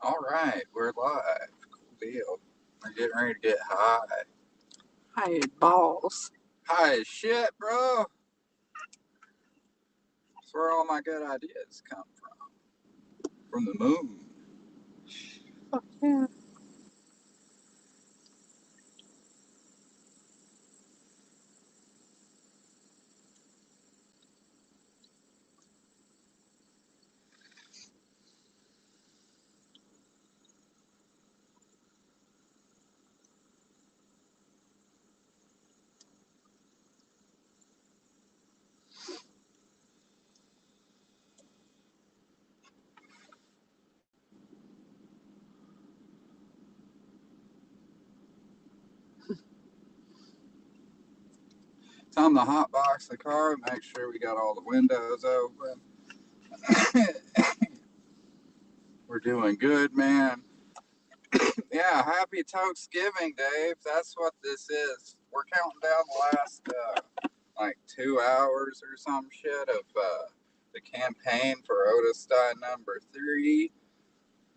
All right, we're live. Cool deal. We're getting ready to get high. Hey, balls. High as shit, bro. That's where all my good ideas come from. From the moon. Fuck yeah. Time to hotbox the car, make sure we got all the windows open. We're doing good, man. Yeah, happy Thanksgiving, Dave. That's what this is. We're counting down the last like 2 hours or some shit of the campaign for Otis Stein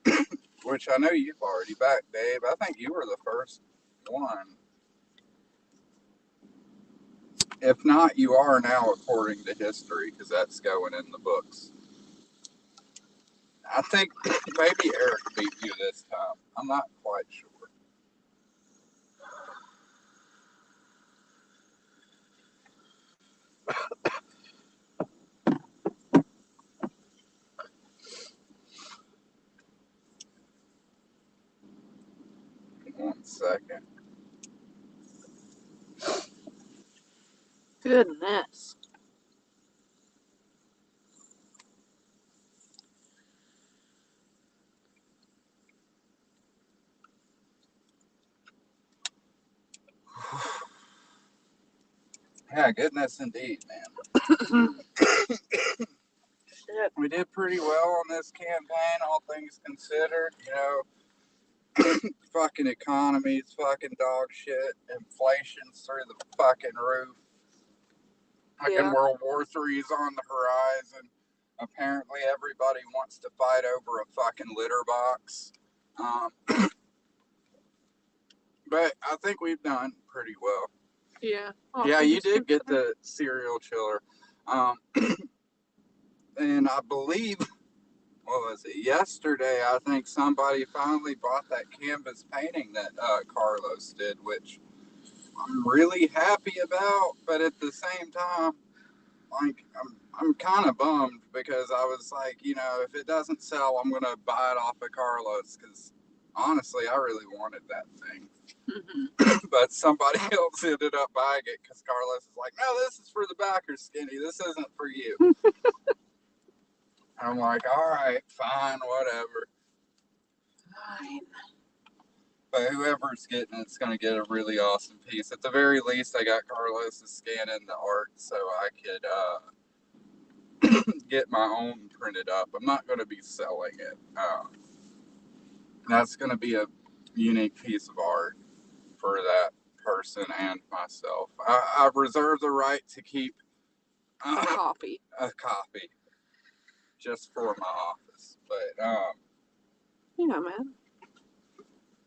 #3, which I know you've already backed, Dave. I think you were the first one. If not, you are now, according to history, because that's going in the books. I think maybe Eric beat you this time. I'm not quite sure. One second. Goodness. Yeah, goodness indeed, man. Shit. We did pretty well on this campaign, all things considered. Fucking economy's fucking dog shit. Inflation's through the fucking roof. Fucking Yeah. World War III is on the horizon. Apparently, everybody wants to fight over a fucking litter box. Um, but I think we've done pretty well. Yeah. Yeah, you Things did get considered. the cereal chiller. Um, and I believe, what was it, yesterday, I think somebody finally bought that canvas painting that Carlos did, which I'm really happy about. But at the same time, like, I'm kind of bummed because I was like, if it doesn't sell, I'm going to buy it off of Carlos because honestly, I really wanted that thing. But somebody else ended up buying it because Carlos is like, no, this is for the backer, Skinny. This isn't for you. I'm like, all right, fine, whatever. Fine. But whoever's getting it's going to get a really awesome piece. At the very least, I got Carlos to scan in the art so I could get my own printed up. I'm not going to be selling it. That's going to be a unique piece of art for that person and myself. I've reserved the right to keep A copy. a copy just for my office. Yeah, man.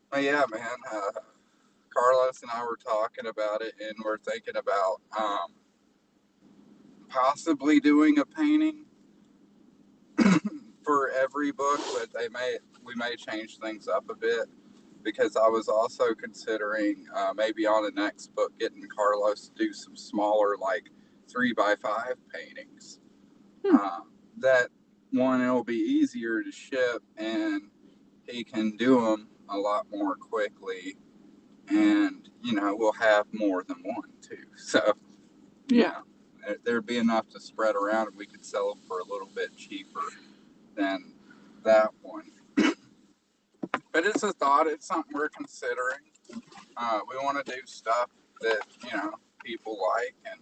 But yeah, man. Carlos and I were talking about it, and we're thinking about possibly doing a painting for every book, but we may change things up a bit because I was also considering maybe on the next book getting Carlos to do some smaller, like 3x5 paintings. That one, it'll be easier to ship, and he can do them a lot more quickly, and we'll have more than one too. So Yeah. there'd be enough to spread around, and we could sell them for a little bit cheaper than that one. But it's a thought. It's something we're considering. We want to do stuff that people like, and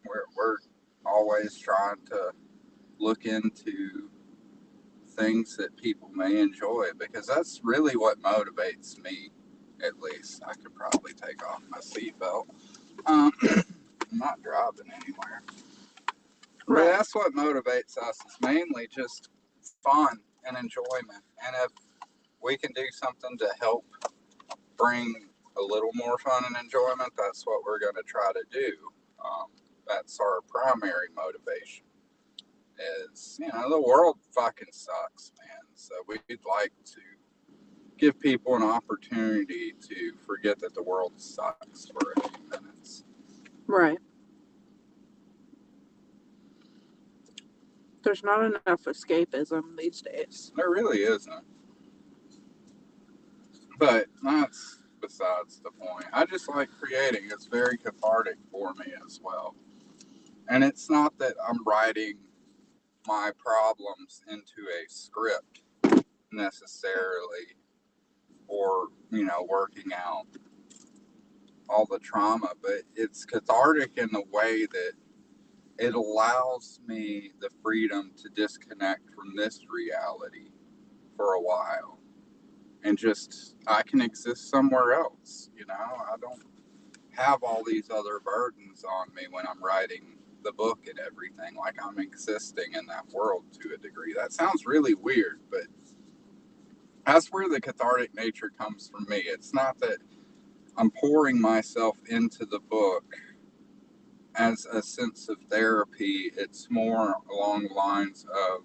we're always trying to look into things that people may enjoy because that's really what motivates me. At least I could probably take off my seatbelt. I'm not driving anywhere. But Right. that's what motivates us is mainly just fun and enjoyment. And if we can do something to help bring a little more fun and enjoyment, that's what we're going to try to do. That's our primary motivation. Is, the world fucking sucks, man. So we'd like to give people an opportunity to forget that the world sucks for a few minutes. Right. There's not enough escapism these days. There really isn't. But that's besides the point. I just like creating. It's very cathartic for me as well. And it's not that I'm writing my problems into a script necessarily, or, working out all the trauma, but it's cathartic in the way that it allows me the freedom to disconnect from this reality for a while and just, I can exist somewhere else. I don't have all these other burdens on me when I'm writing the book and everything. Like, I'm existing in that world to a degree. That sounds really weird, but that's where the cathartic nature comes from me. It's not that I'm pouring myself into the book as a sense of therapy. It's more along the lines of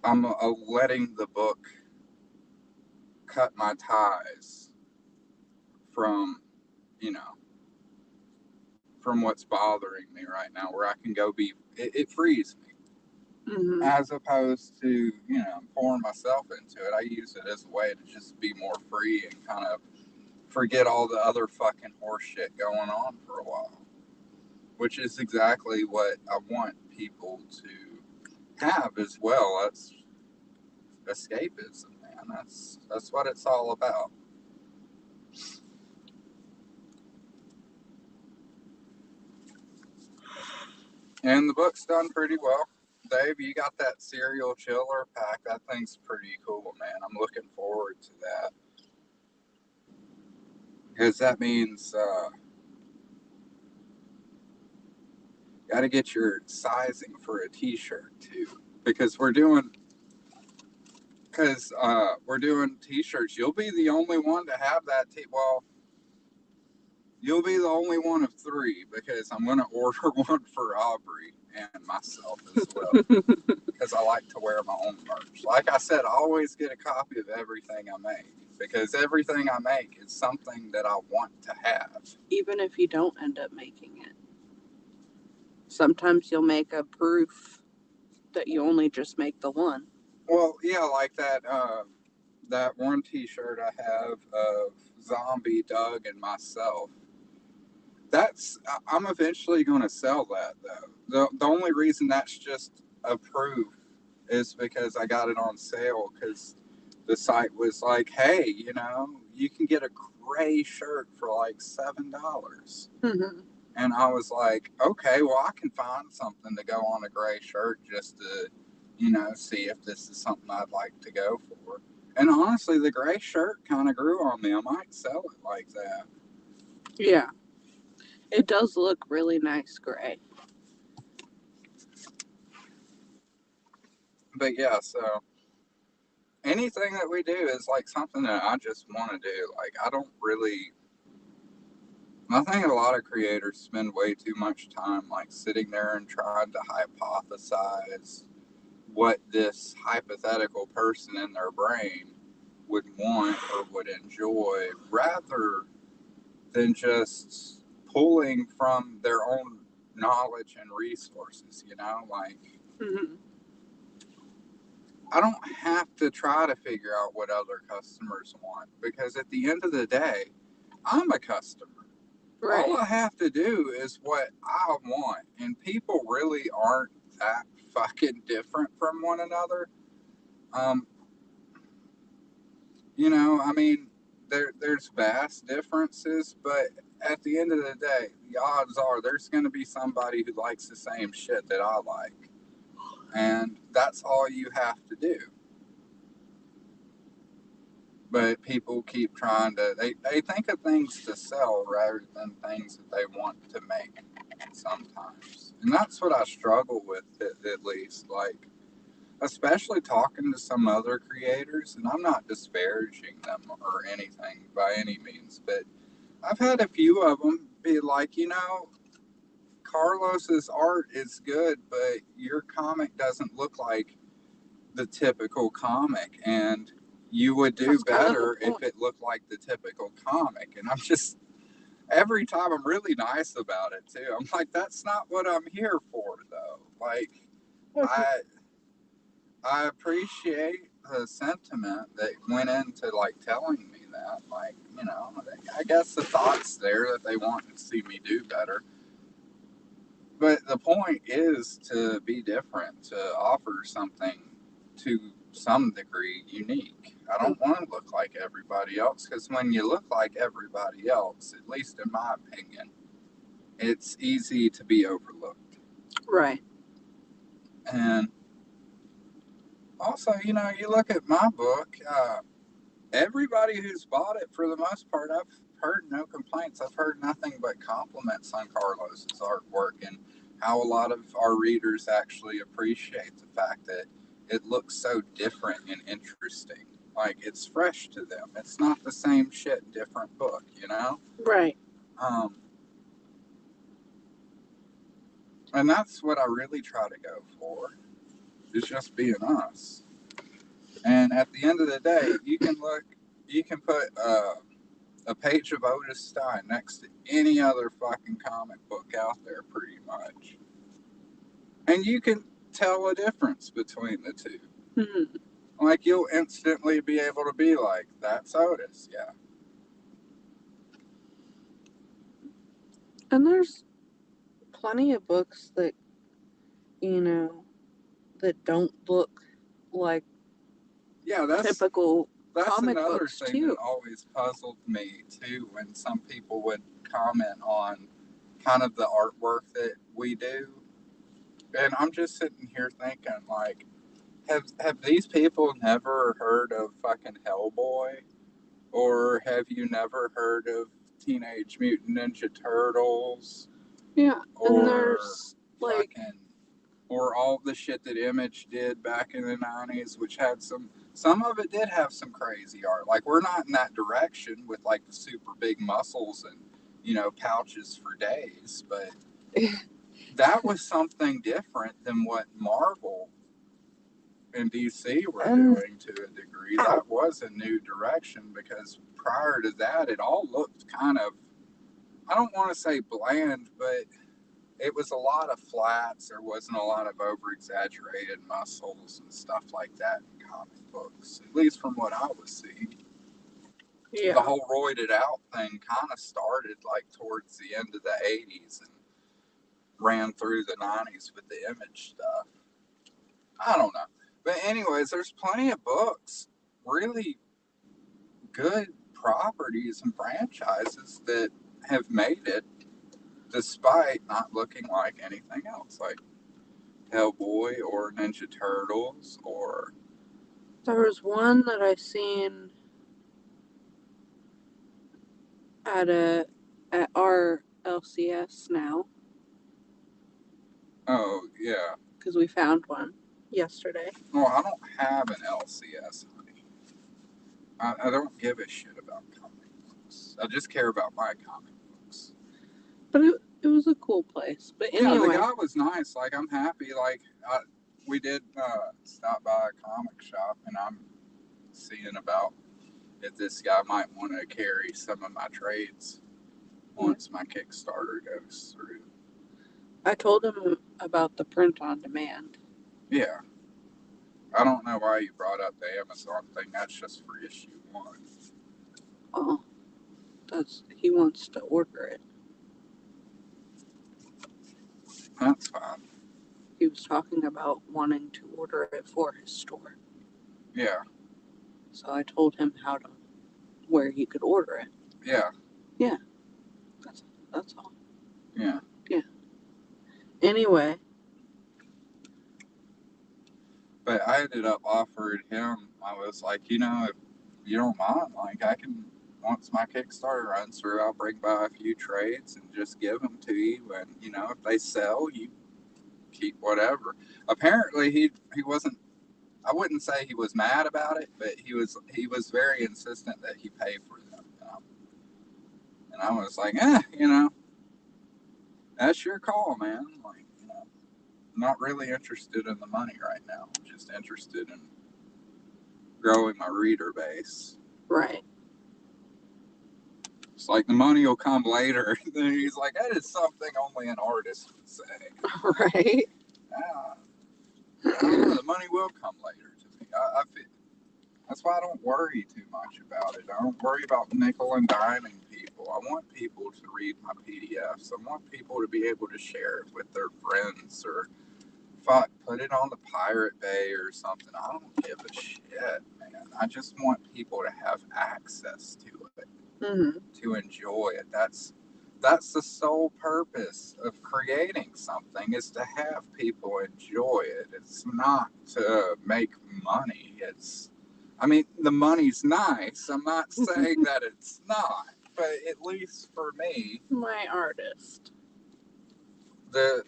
I'm letting the book cut my ties from, you know, from what's bothering me right now, where I can go it frees me. Mm-hmm. As opposed to, pouring myself into it. I use it as a way to just be more free and kind of forget all the other fucking horse shit going on for a while. Which is exactly what I want people to have as well. That's escapism, man. That's what it's all about. And the book's done pretty well. Dave, you got that cereal chiller pack. That thing's pretty cool, man. I'm looking forward to that. Because that means got to get your sizing for a t-shirt too. Because we're doing t-shirts. You'll be the only one to have that well, you'll be the only one of three, because I'm going to order one for Aubrey and myself as well. Because I like to wear my own merch. Like I said, I always get a copy of everything I make. Because everything I make is something that I want to have. Even if you don't end up making it. Sometimes you'll make a proof that you only just make the one. Well, yeah, like that one t-shirt I have of Zombie, Doug, and myself. I'm eventually going to sell that, though. The only reason that's just a proof is because I got it on sale, because the site was like, hey, you can get a gray shirt for like $7. Mm-hmm. And I was like, okay, well, I can find something to go on a gray shirt just to, see if this is something I'd like to go for. And honestly, the gray shirt kind of grew on me. I might sell it like that. Yeah. It does look really nice gray. But yeah, so anything that we do is like something that I just want to do. Like, I think a lot of creators spend way too much time like sitting there and trying to hypothesize what this hypothetical person in their brain would want or would enjoy, rather than just pulling from their own knowledge and resources, like Mm-hmm. I don't have to try to figure out what other customers want, because at the end of the day, I'm a customer. Right. All I have to do is what I want, and people really aren't that fucking different from one another. I mean, there's vast differences, but at the end of the day, the odds are there's going to be somebody who likes the same shit that I like, and that's all you have to do. But people keep trying to, they think of things to sell rather than things that they want to make sometimes. And that's what I struggle with, at least. Like, especially talking to some other creators, and I'm not disparaging them or anything by any means, but I've had a few of them be like, Carlos's art is good, but your comic doesn't look like the typical comic, and you would do That's kind of the better if point. it looked like the typical comic. And I'm just, every time I'm really nice about it too. I'm like, that's not what I'm here for, though. Like, I I appreciate the sentiment that went into like telling me that. Like, I guess the thought's there that they want to see me do better. But the point is to be different, to offer something to some degree unique. I don't want to look like everybody else because when you look like everybody else, at least in my opinion, it's easy to be overlooked. Right. And also, you look at my book, everybody who's bought it, for the most part, I've heard no complaints. I've heard nothing but compliments on Carlos's artwork and how a lot of our readers actually appreciate the fact that it looks so different and interesting. Like it's fresh to them. It's not the same shit, different book, Right. Um, and that's what I really try to go for. Is just being us. And at the end of the day, you can put a page of Otis Stein next to any other fucking comic book out there, pretty much. And you can tell a difference between the two. Mm-hmm. Like, you'll instantly be able to be like, that's Otis, yeah. And there's plenty of books that, you know, that don't look like Yeah, typical that's comic another books, thing that too. always puzzled me, too, when some people would comment on kind of the artwork that we do. And I'm just sitting here thinking, like, have these people never heard of fucking Hellboy? Or have you never heard of Teenage Mutant Ninja Turtles? Yeah. And Or there's, like, fucking, or all the shit that Image did back in the 90s, which had some of it did have some crazy art. Like, we're not in that direction with like the super big muscles and, pouches for days, but that was something different than what Marvel and DC were and, doing to a degree. ow. That was a new direction because prior to that, it all looked kind of, I don't want to say bland, but it was a lot of flats. There wasn't a lot of over exaggerated muscles and stuff like that in comic books, at least from what I was seeing. The Yeah. whole roided out thing kind of started like towards the end of the 80s and ran through the 90s with the Image stuff. I don't know. But, anyways, there's plenty of books, really good properties and franchises that have made it despite not looking like anything else, like Hellboy or Ninja Turtles or There was one that I seen at our LCS now oh yeah. because we found one yesterday. Well, I don't have an LCS, honey. I don't give a shit about comic books. I just care about my comic books. But it was a cool place. But Yeah, the anyway, guy was nice. Like, I'm happy. Like, we did stop by a comic shop, and I'm seeing about if this guy might want to carry some of my trades once my Kickstarter goes through. I told him about the print on demand. Yeah, I don't know why you brought up the Amazon thing. That's just for issue 1. Oh, he wants to order it. That's fine. He was talking about wanting to order it for his store. Yeah, So I told him where he could order it. yeah, Yeah, that's all. yeah. Yeah. Anyway, But I ended up offering him. I was like, if you don't mind, like once my Kickstarter runs through, I'll bring by a few trades and just give them to you. And if they sell, you keep whatever. Apparently, he wasn't I wouldn't say he was mad about it, but he was very insistent that he pay for them. And I was like, that's your call, man. Like, I'm not really interested in the money right now. I'm just interested in growing my reader base. Right. It's like the money will come later. Then he's like, that is something only an artist would say. Right. The money will come later to me. I feel, that's why I don't worry too much about it. I don't worry about nickel and diming people. I want people to read my PDFs. I want people to be able to share it with their friends, or fuck, put it on the Pirate Bay or something. I don't give a shit, man. I just want people to have access to it, to enjoy it. That's the sole purpose of creating something, is to have people enjoy it. It's not to make money. The money's nice. I'm not saying that it's not, but at least for me, My artist. the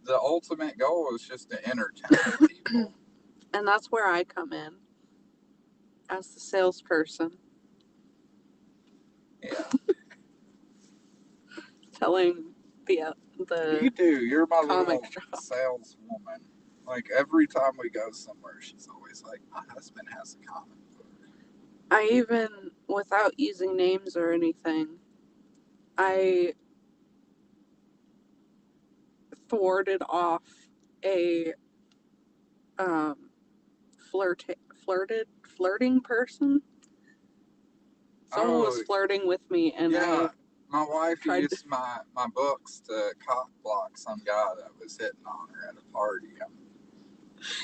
ultimate goal is just to entertain people. And that's where I come in as the salesperson. Yeah. Telling the You do. You're my comic little shop. saleswoman. Like, every time we go somewhere, she's always like, my husband has a comic book. I even, without using names or anything, I thwarted off a flirting person. Someone was flirting with me, and yeah, my wife tried used my books to cock block some guy that was hitting on her at a party.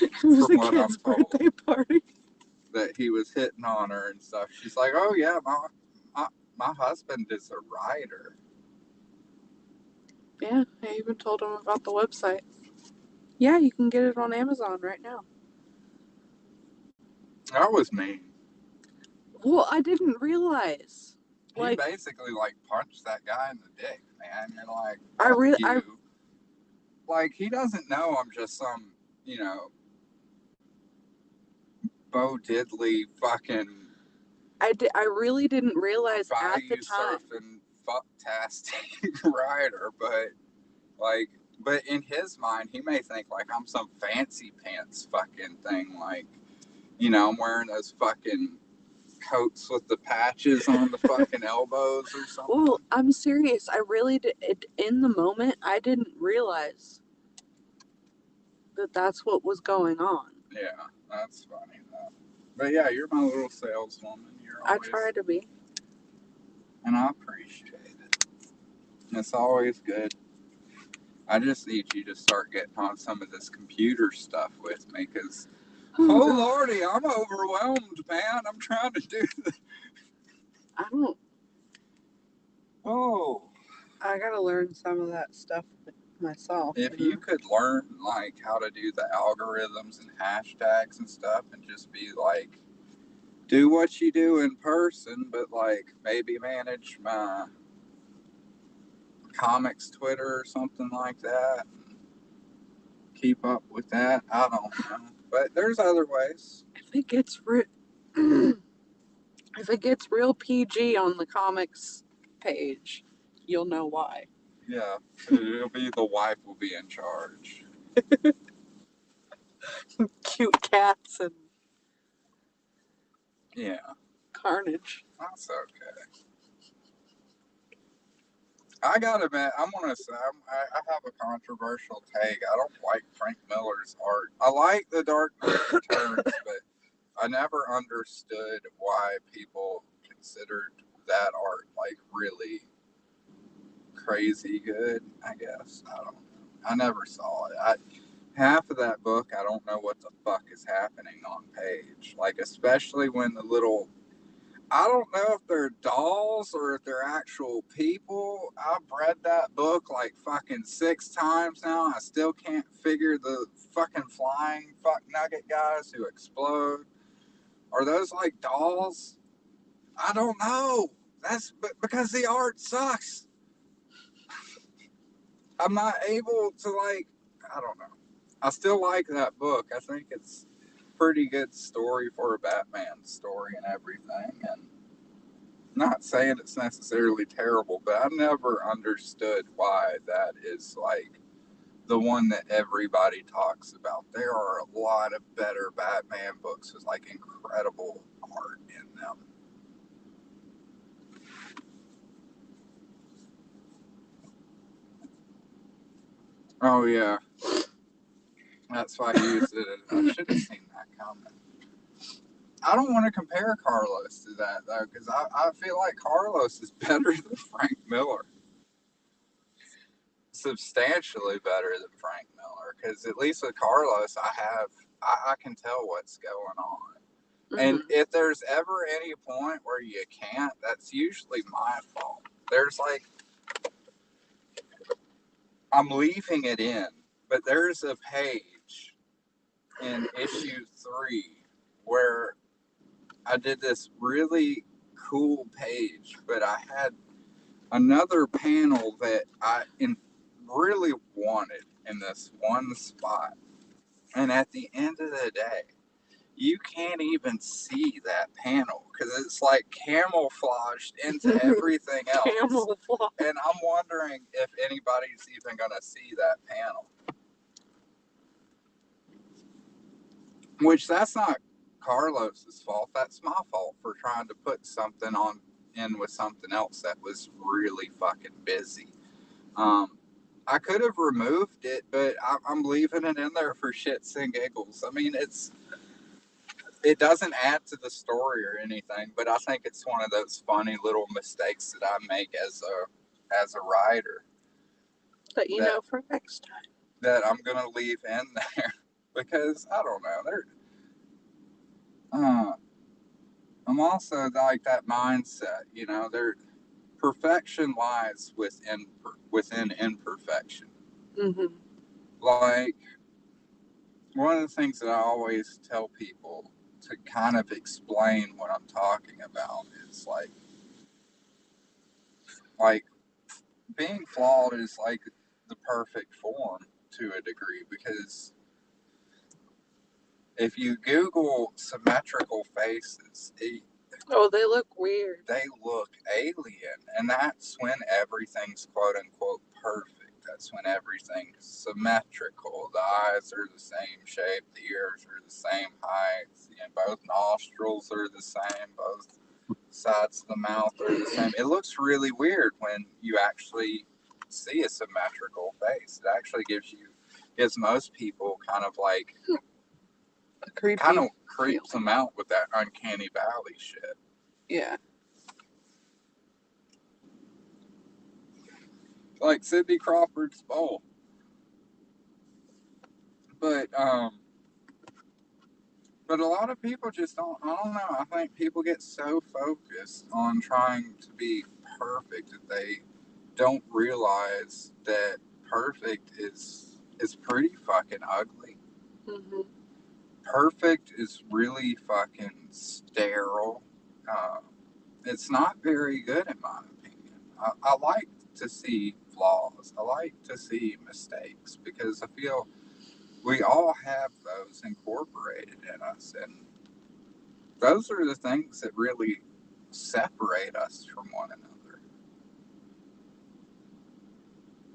it was From a what I'm kid's told, birthday party. that he was hitting on her and stuff. She's like, oh yeah, my husband is a writer. Yeah, I even told him about the website. Yeah, you can get it on Amazon right now. That was mean. Well, I didn't realize. He basically punched that guy in the dick, man. You're like, like, he doesn't know I'm just some, Bo Diddley fucking. I really didn't realize at the time. Surfing fucktastic writer, but in his mind, he may think like I'm some fancy pants fucking thing, like, I'm wearing those fucking coats with the patches on the fucking elbows or something. Well, I'm serious. I really did. In the moment, I didn't realize that that's what was going on. Yeah, that's funny though. But yeah, you're my little saleswoman. I try to be. And I appreciate it. It's always good. I just need you to start getting on some of this computer stuff with me, because, oh lordy, I'm overwhelmed, man. I'm trying to do the... I don't. Oh. I gotta learn some of that stuff myself. If you could learn, like, how to do the algorithms and hashtags and stuff, and just be like, do what you do in person, but like maybe manage my comics Twitter or something like that, and keep up with that. I don't know, but there's other ways. If it gets if it gets real PG on the comics page, you'll know why. Yeah, it'll be the wife will be in charge. Cute cats and Yeah, carnage. that's okay. I gotta admit, I'm gonna say I have a controversial take. I don't like Frank Miller's art. I like The Dark Knight Returns, but I never understood why people considered that art like really crazy good. I guess I don't know. I never saw it. Half of that book, I don't know what the fuck is happening on page. Like, especially when the little, I don't know if they're dolls or if they're actual people. I've read that book like fucking 6 times now. I still can't figure the fucking flying fuck nugget guys who explode. Are those like dolls? I don't know. That's because the art sucks. I'm not able to, like, I don't know. I still like that book. I think it's pretty good story for a Batman story and everything. And not saying it's necessarily terrible, but I never understood why that is like the one that everybody talks about. There are a lot of better Batman books with like incredible art in them. Oh yeah, that's why I used it. I should have seen that coming. I don't want to compare Carlos to that though, because I feel like Carlos is better than Frank Miller, substantially better than Frank Miller. Because at least with Carlos, I can tell what's going on. And Mm-hmm. if there's ever any point where you can't, that's usually my fault. There's like, I'm leaving it in, but there's a page in issue 3 where I did this really cool page, but I had another panel that really wanted in this one spot. And at the end of the day, you can't even see that panel because it's like camouflaged into everything else. Camouflage. And I'm wondering if anybody's even going to see that panel. Which that's not Carlos's fault. That's my fault for trying to put something on in with something else that was really fucking busy. I could have removed it, but I'm leaving it in there for shits and giggles. I mean, it doesn't add to the story or anything, but I think it's one of those funny little mistakes that I make as a writer That you that know for next time. that I'm gonna leave in there because I don't know. Uh, I'm also like that mindset, you know. Perfection lies within imperfection. Mm-hmm. Like one of the things that I always tell people to kind of explain what I'm talking about is like being flawed is like the perfect form to a degree because if you Google symmetrical faces, Oh, they look weird. they look alien, and that's when everything's quote unquote perfect. That's when everything's symmetrical. The eyes are the same shape, the ears are the same height, both nostrils are the same, both sides of the mouth are the same. It looks really weird when you actually see a symmetrical face. It actually gives most people kind of like Creepy. kind of creeps them out with that uncanny valley shit. Yeah. Like Sidney Crawford's bowl. But but a lot of people just don't. I don't know. I think people get so focused on trying to be perfect that they don't realize that perfect is pretty fucking ugly. Mm-hmm. Perfect is really fucking sterile. Uh, it's not very good in my opinion. I like to see flaws. I like to see mistakes because I feel we all have those incorporated in us, and those are the things that really separate us from one another.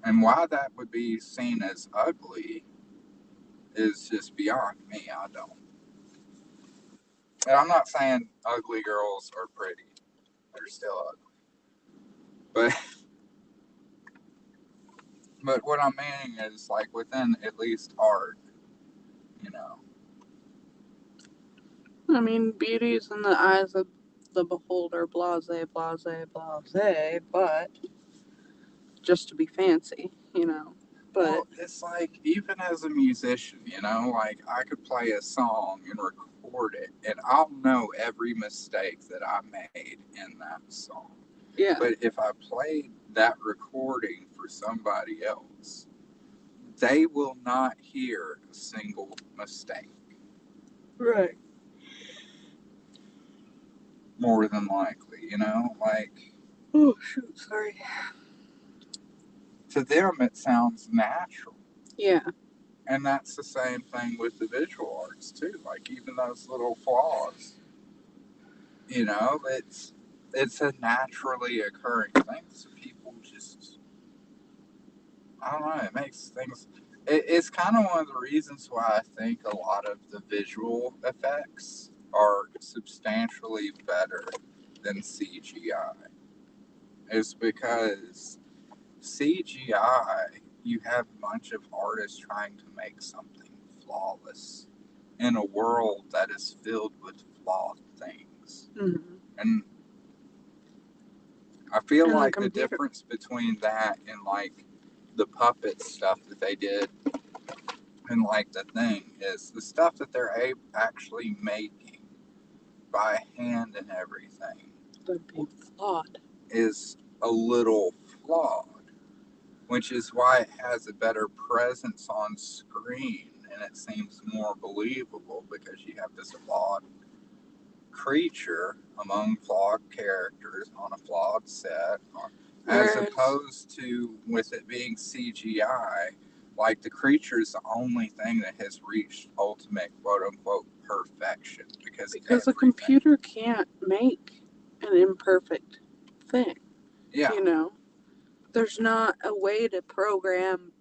And why that would be seen as ugly is just beyond me. I don't. And I'm not saying ugly girls are pretty. They're still ugly. But but what I'm meaning is like within at least art, you know. I mean, beauty's in the eyes of the beholder, blase, blase, blase, but just to be fancy, you know. But Well, it's like even as a musician, you know, like I could play a song and record it, and I'll know every mistake that I made in that song. yeah, But if I played that recording for somebody else, they will not hear a single mistake, right. more than likely, you know? Like, Oh shoot, sorry. to them, it sounds natural. Yeah. And that's the same thing with the visual arts, too. Like, like even those little flaws. You know, it's a naturally occurring thing. So people just, I don't know, it makes things. It's kind of one of the reasons why I think a lot of the visual effects are substantially better than CGI. Is because CGI, you have a bunch of artists trying to make something flawless in a world that is filled with flawed things. Mm-hmm. And I feel And the like the computer. difference between that and like the puppet stuff that they did and like the thing is the stuff that they're actually making by hand and everything Would be flawed. is a little flawed, which is why it has a better presence on screen and it seems more believable because you have this flawed creature among flawed characters on a flawed set, as Whereas, opposed to with it being CGI, like the creature is the only thing that has reached ultimate quote unquote perfection because a computer can't make an imperfect thing. yeah, You know, there's not a way to program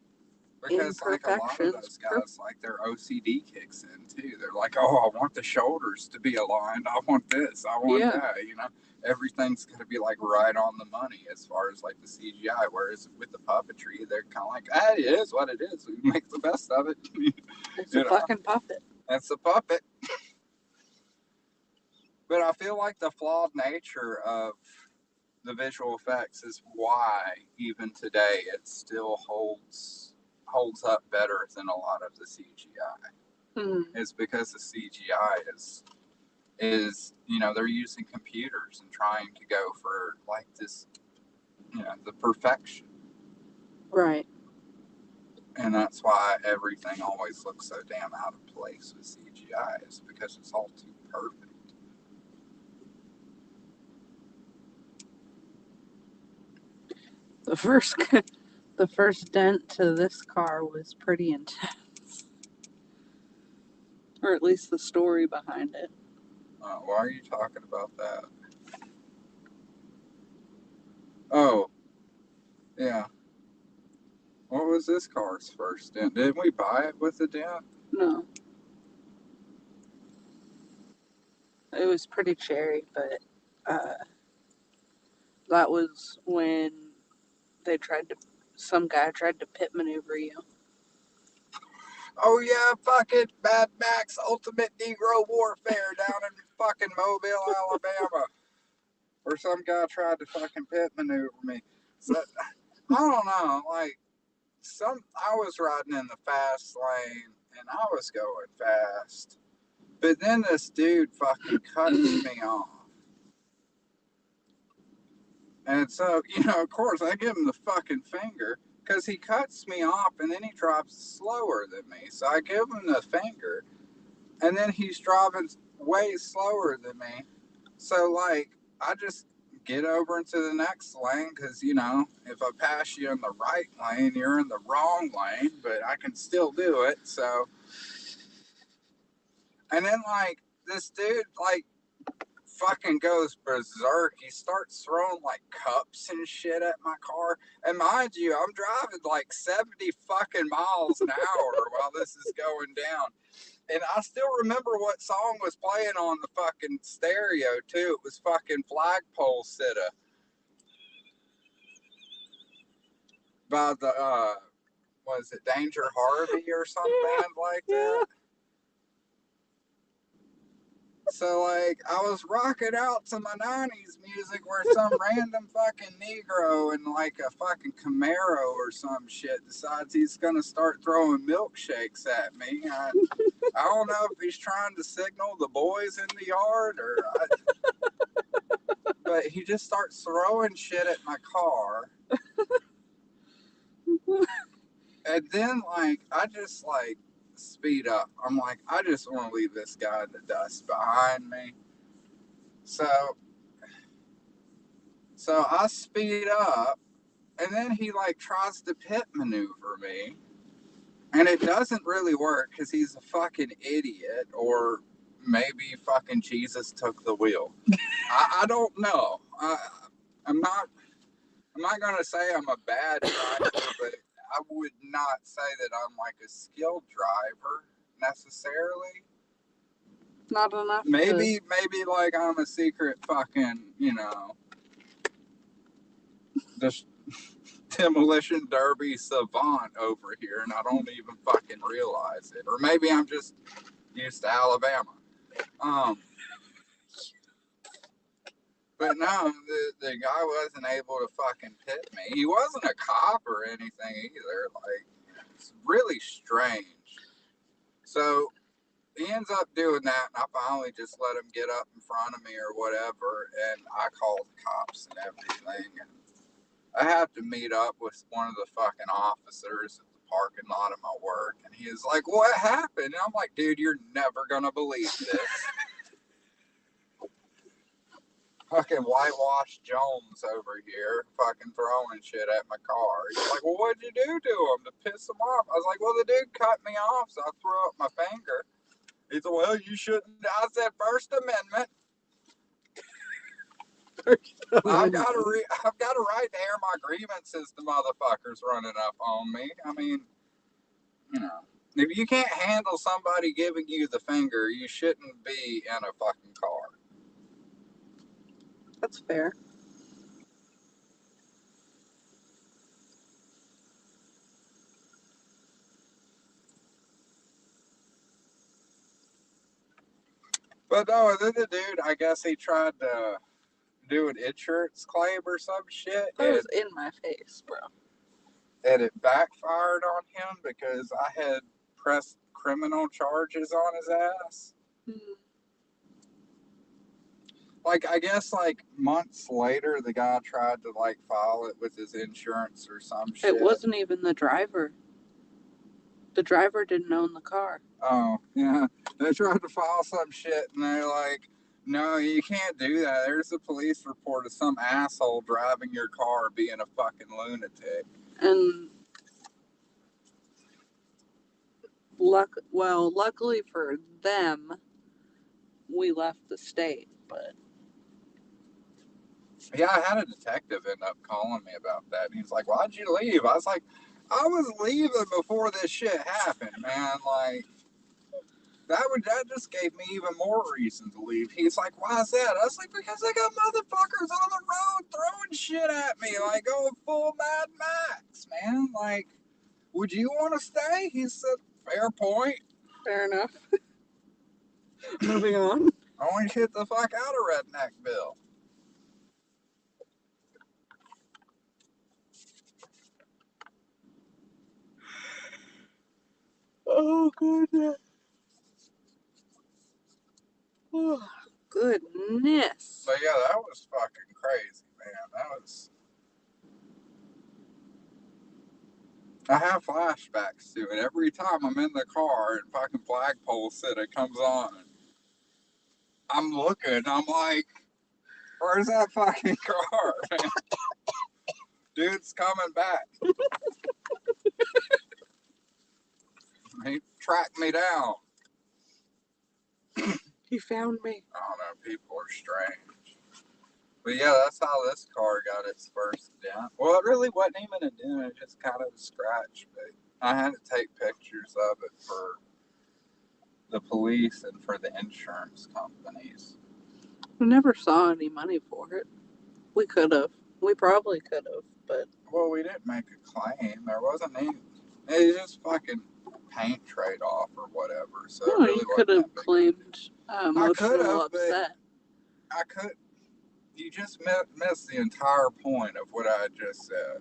because like a lot of imperfections. those guys, like their OCD kicks in too. They're like, oh, I want the shoulders to be aligned. I want this. I want Yeah, that. You know, everything's gonna be like right on the money as far as like the CGI. Whereas with the puppetry, they're kind of like, ah, it is what it is. We make the best of it. it's You a know, fucking puppet. that's a puppet. But I feel like the flawed nature of the visual effects is why even today it still holds up better than a lot of the CGI. Mm-hmm. Is because the CGI is you know they're using computers and trying to go for like this you know the perfection, Right. and that's why everything always looks so damn out of place with CGI is because it's all too perfect. The first the first dent to this car was pretty intense, or at least the story behind it. Why are you talking about that? Oh, yeah. What was this car's first dent? Didn't we buy it with a dent? No, it was pretty cherry, but uh, that was when they tried to. Some guy tried to pit maneuver you. Oh yeah, fucking Mad Max Ultimate Negro Warfare down in fucking Mobile, Alabama. Or some guy tried to fucking pit maneuver me. So I don't know, like I was riding in the fast lane and I was going fast. But then this dude fucking cuts me off. And so, you know, of course, I give him the fucking finger because he cuts me off and then he drives slower than me. So I give him the finger and then he's driving way slower than me. So, like, I just get over into the next lane because, you know, if I pass you in the right lane, you're in the wrong lane, but I can still do it. So, and then, like, this dude, like, fucking goes berserk. He starts throwing like cups and shit at my car. And mind you, I'm driving like 70 fucking miles an hour while this is going down. And I still remember what song was playing on the fucking stereo too. It was fucking Flagpole Sitta by the was it Danger Harvey or some band like Yeah. that? So like I was rocking out to my 90s music where some random fucking Negro in like a fucking Camaro or some shit decides he's gonna start throwing milkshakes at me. I don't know if he's trying to signal the boys in the yard but he just starts throwing shit at my car. And then like I just like speed up. I'm like, I just want to leave this guy in the dust behind me. So I speed up and then he like tries to pit maneuver me. And it doesn't really work because he's a fucking idiot or maybe fucking Jesus took the wheel. I don't know. I'm not. I'm not gonna say I'm a bad driver, but I would not say that I'm like a skilled driver necessarily. Not enough. Maybe like I'm a secret fucking, just demolition derby savant over here, and I don't even fucking realize it. Or maybe I'm just used to Alabama. But no, the guy wasn't able to fucking pit me. He wasn't a cop or anything either. Like, it's really strange. So he ends up doing that, and I finally just let him get up in front of me or whatever, and I called the cops and everything. And I had to meet up with one of the fucking officers at the parking lot of my work, and he was like, "What happened?" And I'm like, "Dude, you're never gonna believe this." Fucking whitewash Jones over here, fucking throwing shit at my car. He's like, "Well, what'd you do to him to piss him off?" I was like, "Well, the dude cut me off, so I threw up my finger." He said, "Well, you shouldn't." I said, "First Amendment. I've got a right to air my grievances to motherfuckers running up on me. I mean, if you can't handle somebody giving you the finger, you shouldn't be in a fucking car." That's fair. But no, then the dude, I guess he tried to do an insurance claim or some shit, That was in my face, bro. and it backfired on him because I had pressed criminal charges on his ass. Like, I guess like months later, the guy tried to like file it with his insurance or some shit. It wasn't even the driver. The driver didn't own the car. Oh, yeah. They tried to file some shit, and they're like, "No, you can't do that. There's a police report of some asshole driving your car being a fucking lunatic." And luckily for them, we left the state, but Yeah, I had a detective end up calling me about that. And he's like, "Why'd you leave?" I was like, "I was leaving before this shit happened, man. Like, that just gave me even more reason to leave." He's like, "Why is that?" I was like, "Because they got motherfuckers on the road throwing shit at me, like going full Mad Max, man. Like, would you want to stay?" He said, "Fair point." fair enough. Moving on. I want to hit the fuck out of Redneckville. Oh, goodness. Oh, goodness. But yeah, that was fucking crazy, man. That was. I have flashbacks to it every time I'm in the car and fucking Flagpole City comes on. I'm looking, I'm like, "Where's that fucking car, man?" Dude's coming back. He tracked me down. He found me. I don't know, people are strange. But yeah, that's how this car got its first dent. Well, it really wasn't even a dent, it just kind of a scratch. But I had to take pictures of it for the police and for the insurance companies. We never saw any money for it. We could have. We probably could have, but Well, we didn't make a claim. There wasn't any. It was just fucking paint trade off or whatever. So it really you could wasn't have that big. claimed I could emotional have, but upset. I could. You just missed the entire point of what I just said.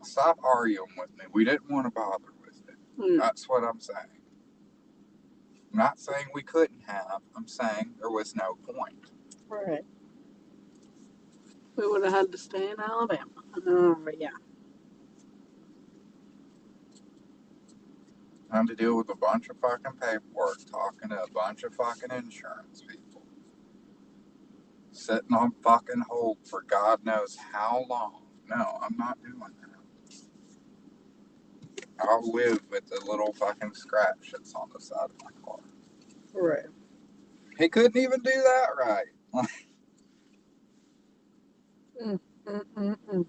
Stop arguing with me. We didn't want to bother with it. Mm, That's what I'm saying. I'm not saying we couldn't have. I'm saying there was no point. right. We would have had to stay in Alabama. Yeah. I had to deal with a bunch of fucking paperwork, talking to a bunch of fucking insurance people, sitting on fucking hold for God knows how long. No, I'm not doing that. I'll live with the little fucking scratch that's on the side of my car. Right. He couldn't even do that right. Mm, mm, mm, mm.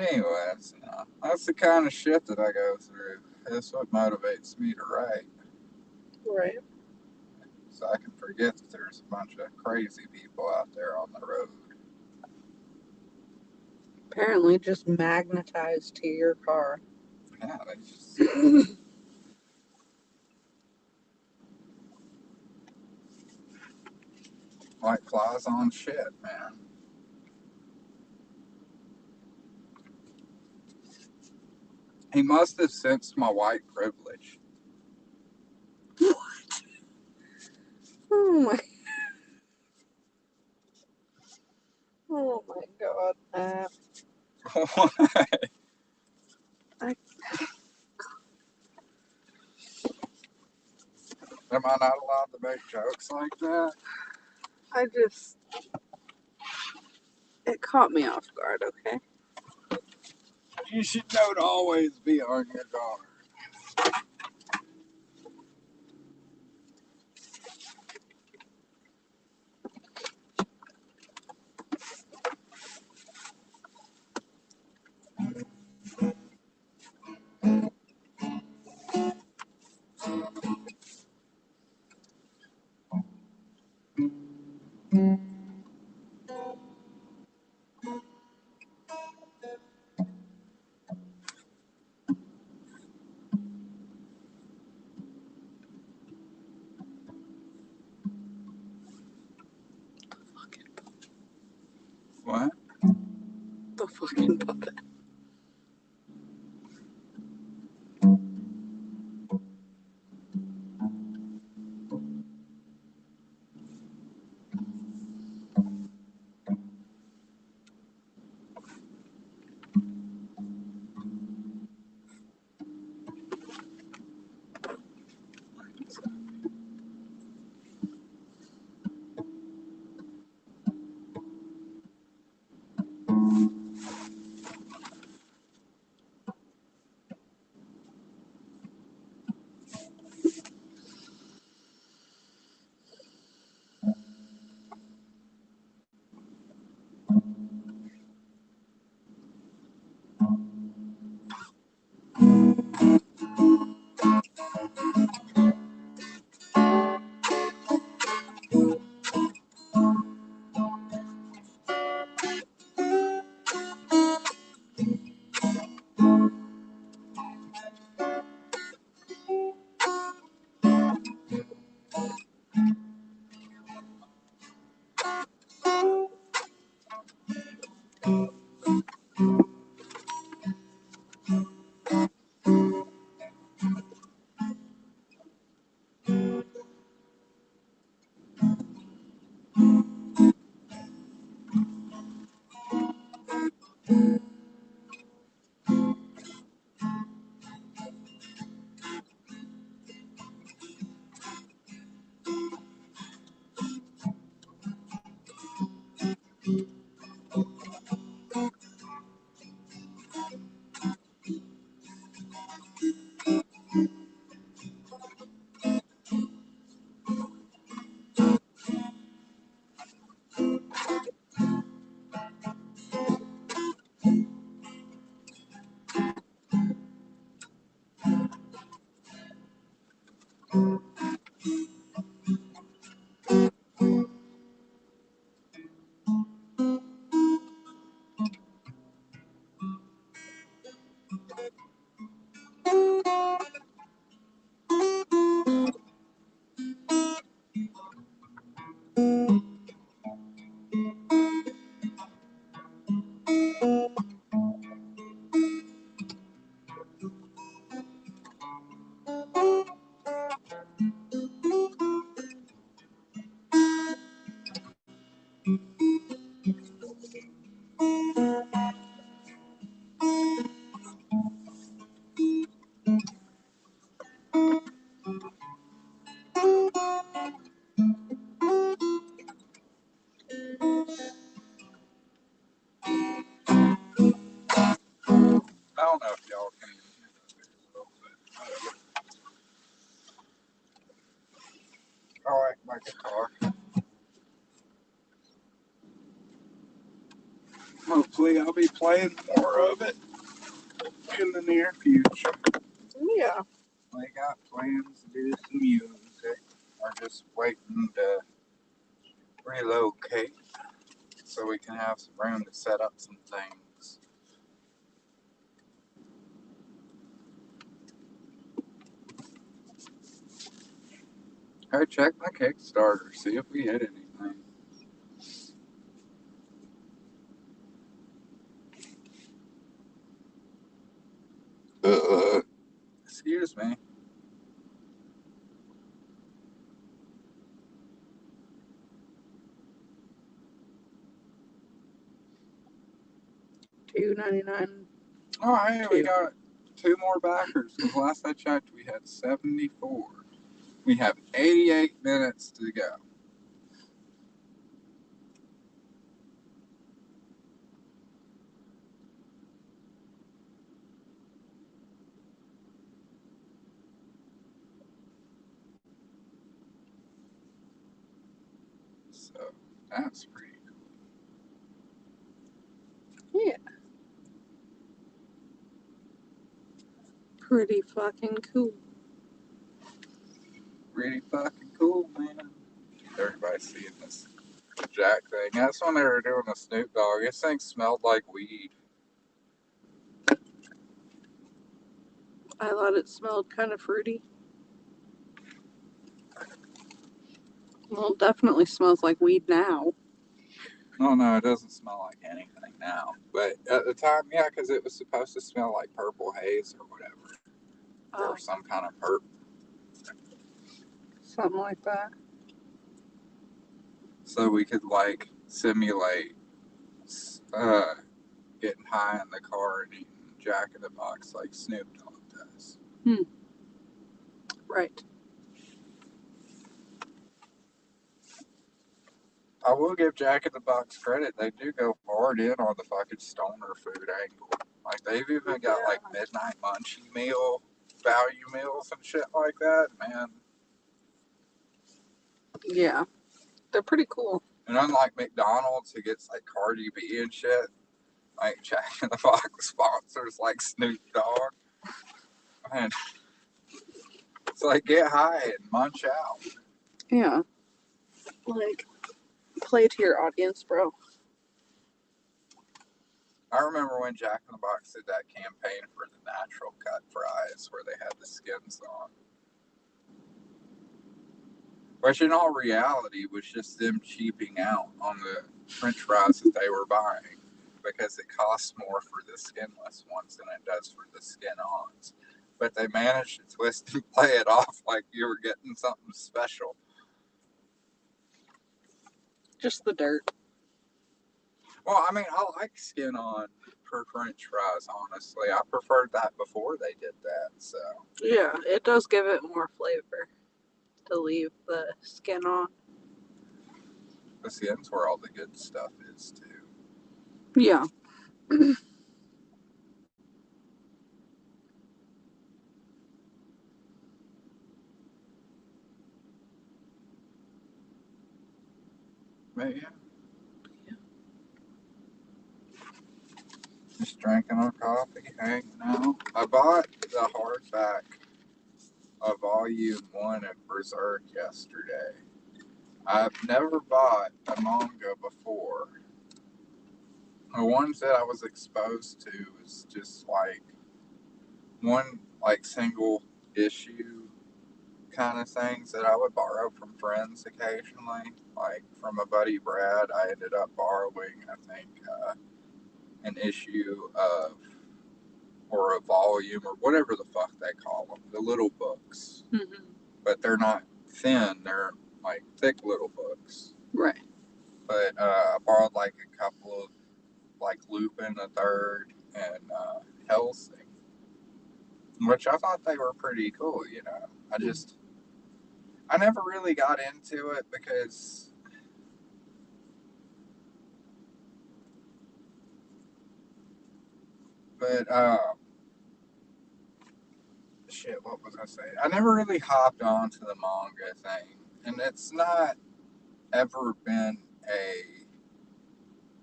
Anyways, that's the kind of shit that I go through. That's what motivates me to write. Right. So I can forget that there's a bunch of crazy people out there on the road. Apparently just magnetized to your car. Yeah, they just like flies on shit, man. He must have sensed my white privilege. Oh my, oh my god. I, Am I not allowed to make jokes like that? I just, it caught me off guard, okay? You should know to always be on your guard. What? The fucking puppet. playing more of it in the near future. Yeah. We got plans to do some music. We're just waiting to relocate so we can have some room to set up some things. Alright, check my Kickstarter, see if we hit anything. Excuse me. $2.99. Alright, we got 2 more backers. Because last I checked, we had 74. We have 88 minutes to go. So, that's pretty cool. Yeah. Pretty fucking cool. Pretty fucking cool, man. Everybody's seeing this Jack thing. That's when they were doing the Snoop Dogg. This thing smelled like weed. I thought it smelled kind of fruity. Well, it definitely smells like weed now. Oh no, it doesn't smell like anything now. But at the time, yeah, because it was supposed to smell like purple haze or whatever. Or some kind of purple. Something like that. So we could like simulate getting high in the car and eating Jack in the Box like Snoop Dogg does. Right. I will give Jack in the Box credit. They do go hard in on the fucking stoner food angle. Like they've even got like midnight munchie meal value meals and shit like that, man. Yeah. They're pretty cool. And unlike McDonald's, who gets like Cardi B and shit, like Jack in the Box sponsors like Snoop Dogg. Man, it's like get high and munch out. Yeah. Like, play to your audience, bro. I remember when Jack in the Box did that campaign for the natural cut fries where they had the skins on. Which in all reality was just them cheaping out on the french fries that they were buying because it costs more for the skinless ones than it does for the skin-ons. But they managed to twist and play it off like you were getting something special. Just the dirt. Well, I mean, I like skin-on for french fries, honestly. I preferred that before they did that, so. Yeah, it does give it more flavor to leave the skin on. The skin's where all the good stuff is, too. Yeah. But yeah. Just drinking our coffee, hanging out. I bought the hardback of Volume 1 of Berserk yesterday. I've never bought a manga before. The ones that I was exposed to was just like one like single issue kind of things that I would borrow from friends occasionally. Like from a buddy Brad, I ended up borrowing, I think, an issue of, or a volume, or whatever the fuck they call them, the little books. Mm-hmm. But they're not thin, they're like thick little books. Right. But I borrowed like a couple of like Lupin the Third and Hellsing, which I thought they were pretty cool, you know. I never really got into it because but shit, what was I saying? I never really hopped onto the manga thing. And it's not ever been a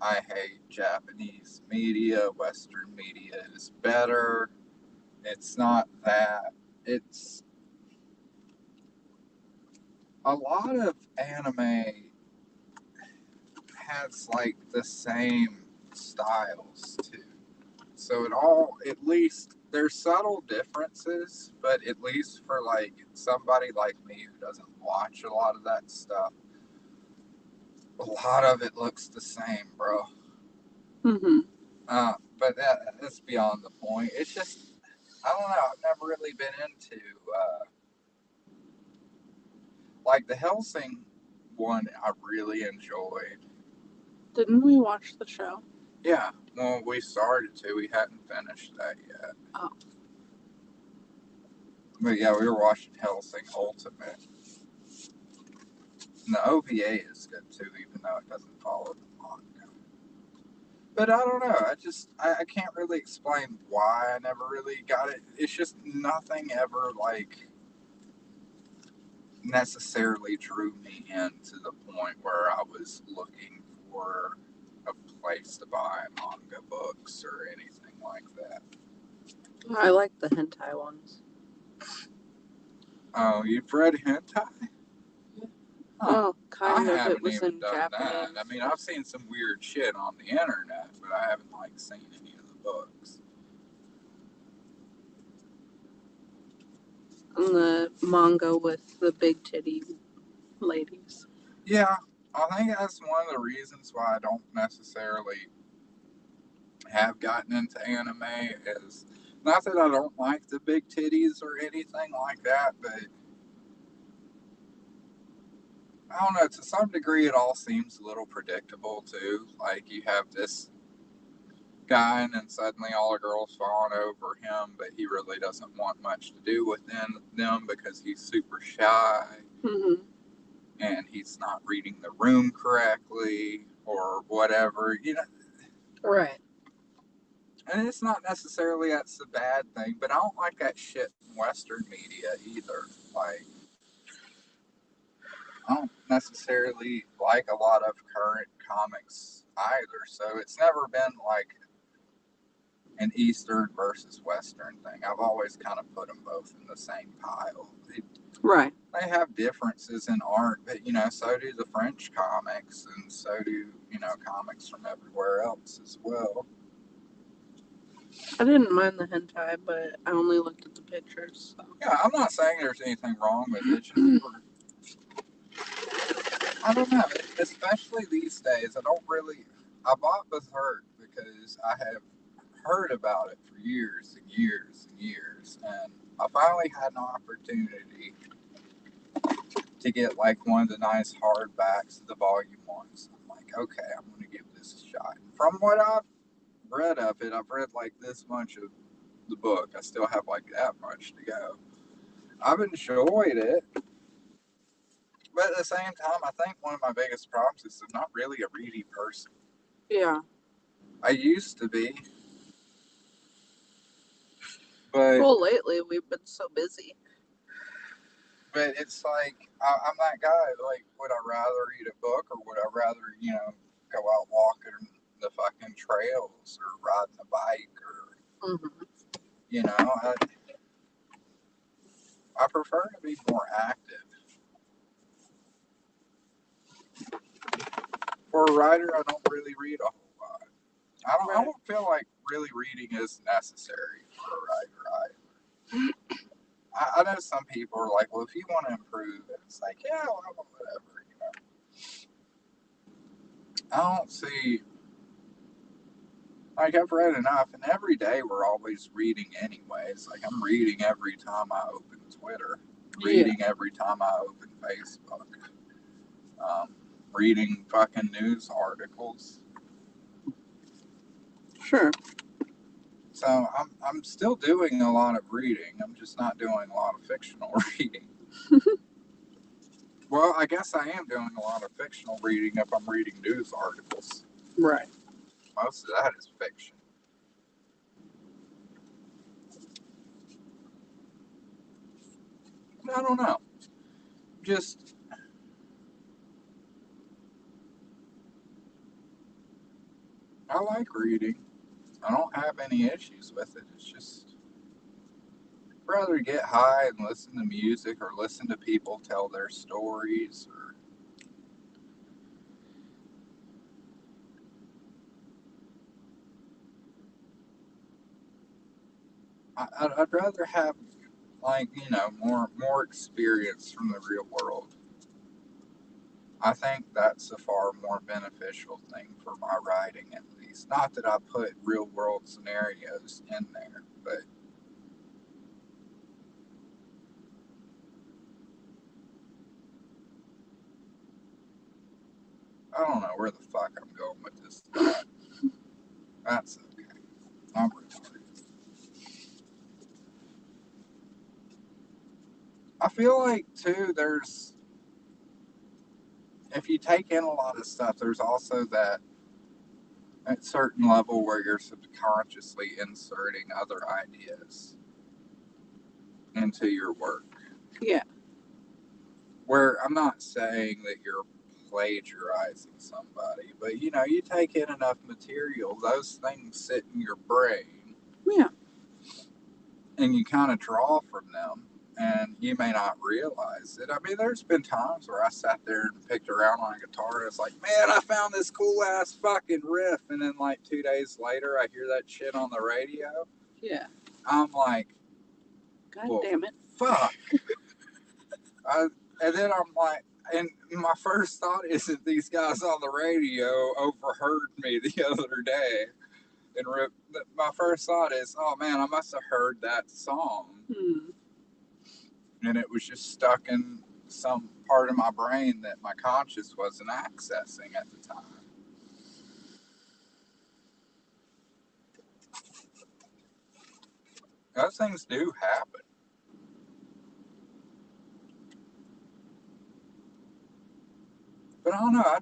I hate Japanese media. Western media is better. It's not that. It's a lot of anime has like the same styles too. So it all, at least there's subtle differences, but at least for like somebody like me who doesn't watch a lot of that stuff, a lot of it looks the same, bro. Mm-hmm. But that's beyond the point. It's just, I don't know. I've never really been into like the Helsing one. I really enjoyed. Didn't we watch the show? Yeah, well, we started to. We hadn't finished that yet. Oh. But yeah, we were watching Helsing Ultimate. And the OVA is good too, even though it doesn't follow the manga. But I don't know. I can't really explain why I never really got it. It's just nothing ever like necessarily drew me in to the point where I was looking for a place to buy manga books or anything like that. I like the hentai ones. Oh, you've read hentai? Huh. Well, I kind of. It haven't was even in done Japanese. that. I mean, I've seen some weird shit on the internet, but I haven't like seen any of the books. And the manga with the big titty ladies. Yeah, I think that's one of the reasons why I don't necessarily have gotten into anime is not that I don't like the big titties or anything like that, but I don't know, to some degree it all seems a little predictable too. Like you have this guy and then suddenly all the girls falling over him, but he really doesn't want much to do with them because he's super shy Mm-hmm. and he's not reading the room correctly or whatever, you know. Right. And it's not necessarily that's a bad thing, but I don't like that shit in Western media either. Like, I don't necessarily like a lot of current comics either. So it's never been like an Eastern versus Western thing. I've always kind of put them both in the same pile. Right. They have differences in art, but you know, so do the French comics, and so do, you know, comics from everywhere else as well. I didn't mind the hentai, but I only looked at the pictures. So. Yeah, I'm not saying there's anything wrong with it. Just I don't know, especially these days. I don't really. I bought Berserk because I have heard about it for years and years and years, and I finally had an opportunity to get like one of the nice hardbacks of the volume ones. I'm like, okay, I'm gonna give this a shot. From what I've read of it, I've read like this much of the book. I still have like that much to go. I've enjoyed it, but at the same time, I think one of my biggest problems is I'm not really a ready person. Yeah. I used to be, but Well, lately we've been so busy. it's like I'm that guy. Like, would I rather read a book or would I rather, you know, go out walking the fucking trails or riding a bike or, Mm-hmm. you know, I prefer to be more active. For a writer, I don't really read a whole lot. I don't feel like really reading is necessary for a writer. I know some people are like, well, if you want to improve, it's like, yeah, well, whatever. You know, I don't see. Like I've read enough, and every day we're always reading anyways. Like I'm reading every time I open Twitter, Yeah. reading every time I open Facebook, reading fucking news articles. Sure. So I'm still doing a lot of reading. I'm just not doing a lot of fictional reading. Well, I guess I am doing a lot of fictional reading if I'm reading news articles. Right. Most of that is fiction. I don't know. Just like reading. I don't have any issues with it. It's just I'd rather get high and listen to music or listen to people tell their stories. Or I'd rather have like more experience from the real world. I think that's a far more beneficial thing for my writing, at least. Not that I put real world scenarios in there, but I don't know where the fuck I'm going with this thought. That's okay. I'm retarded. I feel like too, if you take in a lot of stuff, there's also that at certain level where you're subconsciously inserting other ideas into your work. Yeah. Where I'm not saying that you're plagiarizing somebody, but you take in enough material, those things sit in your brain. Yeah. And you kind of draw from them, and you may not realize it. I mean, there's been times where I sat there and picked around on a guitar, and it's like, man, I found this cool ass fucking riff, and then like 2 days later, I hear that shit on the radio. Yeah. I'm like, God damn it. Fuck. And then I'm like, and my first thought is that these guys on the radio overheard me the other day. And my first thought is, oh man, I must have heard that song. And it was just stuck in some part of my brain that my conscious wasn't accessing at the time. Those things do happen. But I don't know,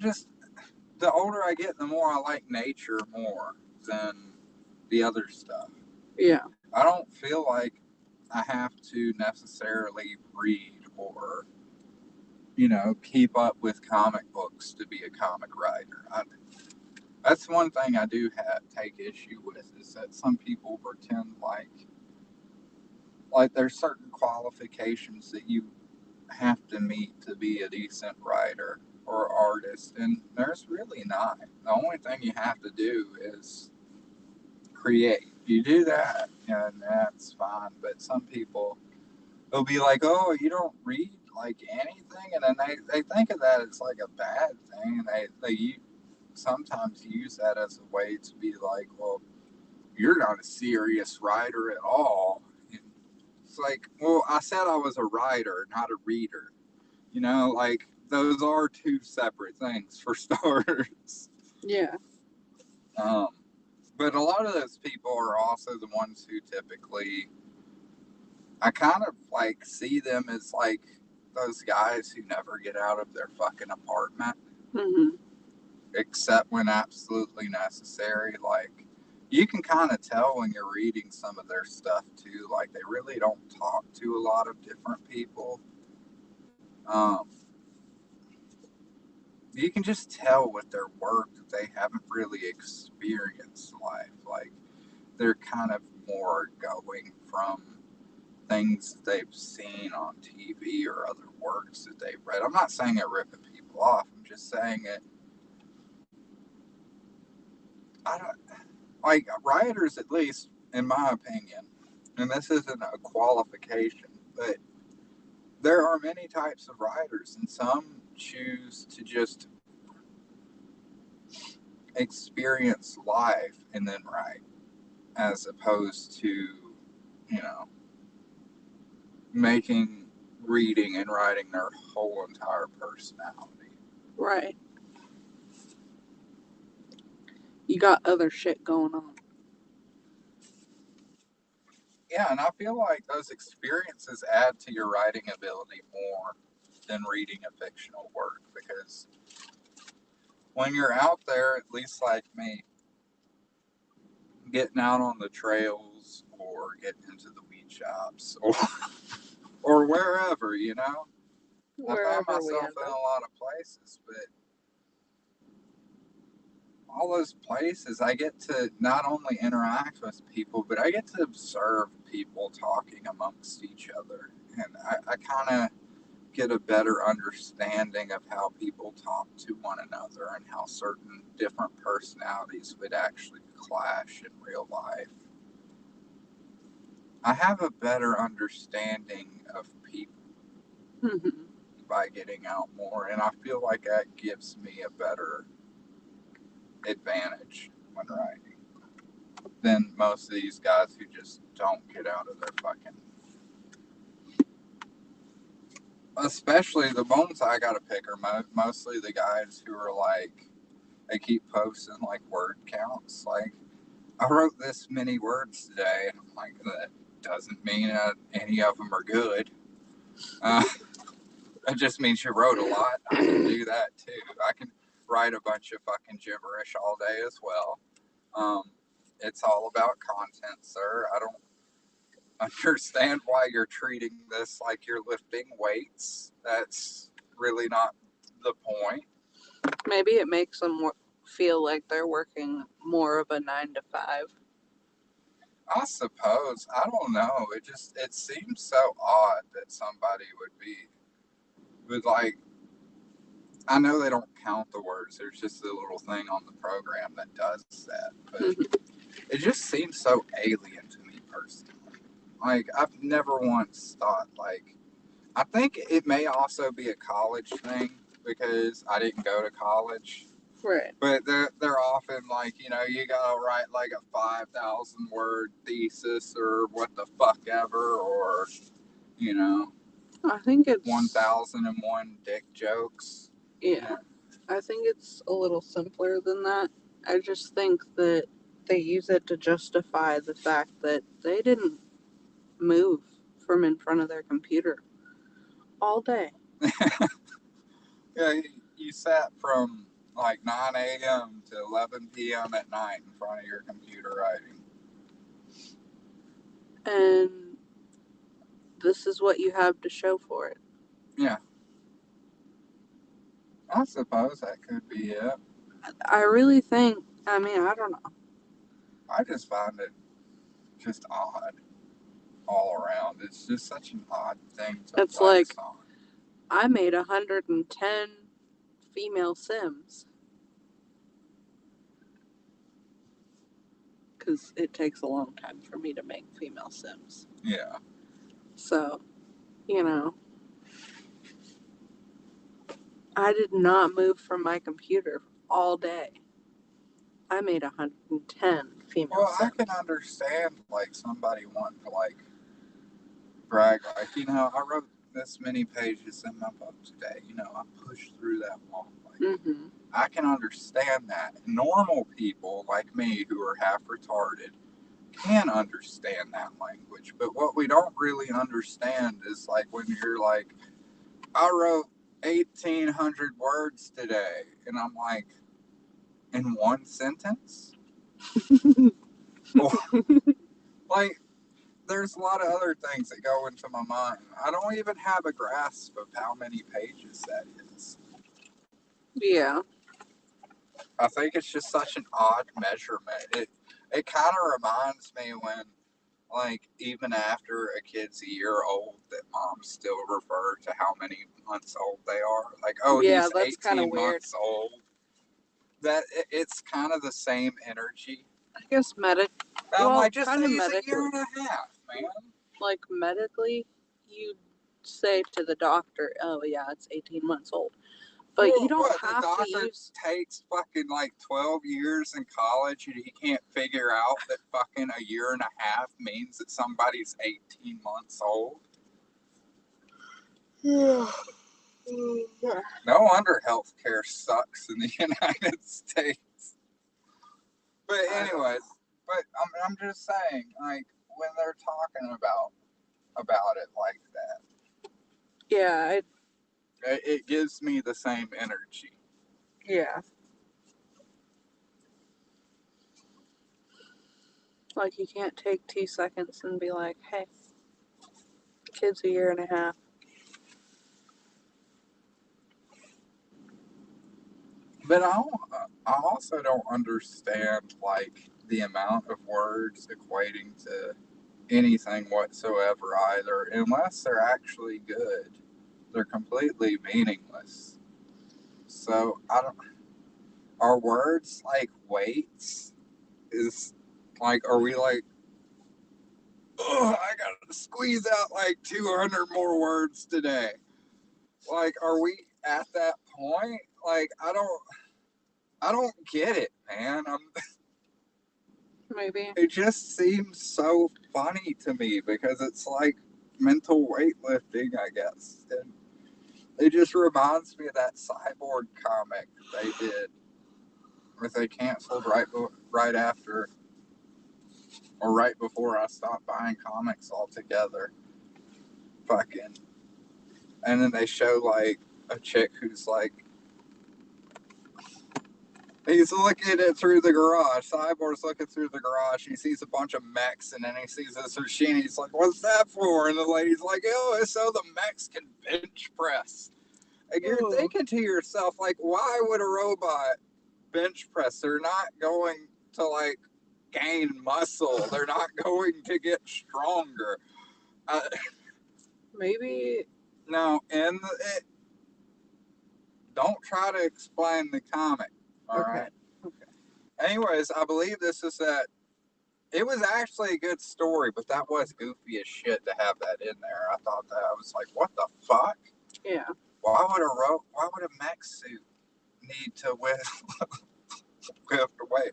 the older I get, the more I like nature more than the other stuff. Yeah. I don't feel like I have to necessarily read or, keep up with comic books to be a comic writer. That's one thing I do take issue with, is that some people pretend like there's certain qualifications that you have to meet to be a decent writer or artist, and there's really not. The only thing you have to do is create. You do that, and that's fine. But some people, they'll be like, "Oh, you don't read like anything," and then they think of that as like a bad thing, and they sometimes use that as a way to be like, "Well, you're not a serious writer at all." And it's like, well, I said I was a writer, not a reader. Like those are two separate things for starters. Yeah. Um, but a lot of those people are also the ones who typically, I kind of like see them as like those guys who never get out of their fucking apartment, except when absolutely necessary. Like, you can kind of tell when you're reading some of their stuff too. Like, they really don't talk to a lot of different people. Um, you can just tell with their work that they haven't really experienced life. Like, they're kind of more going from things that they've seen on TV or other works that they've read. I'm not saying it ripping people off. I'm just saying it. I don't like writers, at least in my opinion, and this isn't a qualification, but there are many types of writers, and some choose to just experience life and then write, as opposed to, making reading and writing their whole entire personality. Right. You got other shit going on. Yeah, and I feel like those experiences add to your writing ability more than reading a fictional work, because when you're out there, at least like me, getting out on the trails or getting into the weed shops or wherever, I find Wherever we myself end in a up. lot of places, but all those places, I get to not only interact with people, but I get to observe people talking amongst each other. And I kind of get a better understanding of how people talk to one another and how certain different personalities would actually clash in real life. I have a better understanding of people Mhm. by getting out more, and I feel like that gives me a better advantage when writing than most of these guys who just don't get out of their fucking. Especially the ones I gotta pick are mostly the guys who are like, they keep posting like word counts. Like, I wrote this many words today, and I'm like, that doesn't mean that any of them are good. Uh, it just means you wrote a lot. I can do that too. I can write a bunch of fucking gibberish all day as well. Um, it's all about content, sir. I don't understand why you're treating this like you're lifting weights. That's really not the point. Maybe it makes them feel like they're working more of a 9 to 5. I suppose. I don't know. It seems so odd that somebody would be with like, I know they don't count the words. There's just a little thing on the program that does that. But it just seems so alien to me personally. Like, I've never once thought like, I think it may also be a college thing because I didn't go to college. Right. But they're often like, you gotta write like a 5,000 word thesis or what the fuck ever, or, I think it's 1,001 dick jokes. yeah. I think it's a little simpler than that. I just think that they use it to justify the fact that they didn't move from in front of their computer all day. Yeah, you sat from like 9 a.m. to 11 p.m. at night in front of your computer writing. And this is what you have to show for it. Yeah. I suppose that could be it. I really think, I mean, I don't know. I just find it just odd all around. It's just such an odd thing to It's flex like, on. I made 110 female Sims. Because it takes a long time for me to make female Sims. Yeah. So, you know, I did not move from my computer all day. I made 110 female Well, Sims. I can understand like somebody wanting to like brag, like, I wrote this many pages in my book today. I pushed through that wall. Like, I can understand that. Normal people like me who are half retarded can understand that language. But what we don't really understand is like when you're like, I wrote 1,800 words today. And I'm like, in one sentence? Like, there's a lot of other things that go into my mind. I don't even have a grasp of how many pages that is. Yeah. I think it's just such an odd measurement. It kind of reminds me when, like, even after a kid's a year old, that moms still refer to how many months old they are. Like, oh, Yeah, he's that's kind of 18 weird. months old. It's kind of the same energy. I guess I'm like, just kind say of he's a medically. year and a half, man. Like medically, you say to the doctor, "Oh yeah, it's 18 months old," but you don't What, the have to doctor use. takes fucking like 12 years in college and he can't figure out that fucking a year and a half means that somebody's 18 months old? Yeah. No wonder healthcare sucks in the United States. But anyways, I'm just saying, like, when they're talking about it like that, Yeah, it gives me the same energy. yeah. Like you can't take 2 seconds and be like, "Hey, kid's a year and a half." But I also don't understand like the amount of words equating to anything whatsoever either, unless they're actually good. They're completely meaningless. So I don't. Are words like weights? Is like, are we like, oh, I gotta squeeze out like 200 more words today? Like, are we at that point? Like, I don't get it, man. Maybe. It just seems so funny to me because it's like mental weightlifting, I guess. And it just reminds me of that Cyborg comic they did, where they canceled right after or right before I stopped buying comics altogether. Fucking, and then they show like a chick who's like, he's looking at through the garage. Cyborg's looking through the garage. He sees a bunch of mechs, and then he sees this machine. He's like, "What's that for?" And the lady's like, "Oh, it's so the mechs can bench press." And you're Oh. thinking to yourself, like, why would a robot bench press? They're not going to like gain muscle. They're not going to get stronger. Uh, Maybe. no, and don't try to explain the comic. All Okay. right. Anyways, I believe this is that. It was actually a good story, but that was goofy as shit to have that in there. I thought that I was like, what the fuck? Yeah. Why would a mech suit need to lift weight?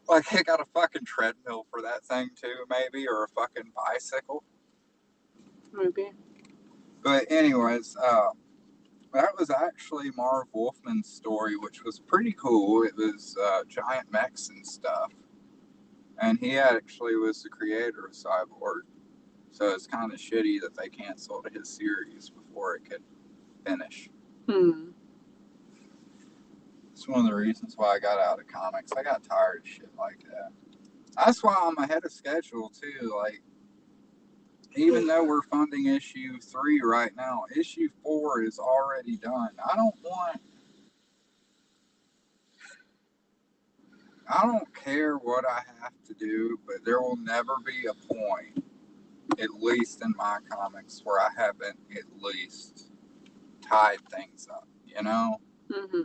Like they got a fucking treadmill for that thing too, maybe, or a fucking bicycle. Maybe. But anyways, that was actually Marv Wolfman's story, which was pretty cool. It was giant mechs and stuff, and he actually was the creator of Cyborg. So it's kind of shitty that they canceled his series before it could finish. Hmm. It's one of the reasons why I got out of comics. I got tired of shit like that. That's why I'm ahead of schedule too. Like, even though we're funding issue 3 right now, issue 4 is already done. I don't care what I have to do, but there will never be a point, at least in my comics, where I haven't at least tied things up, you know? Mm-hmm.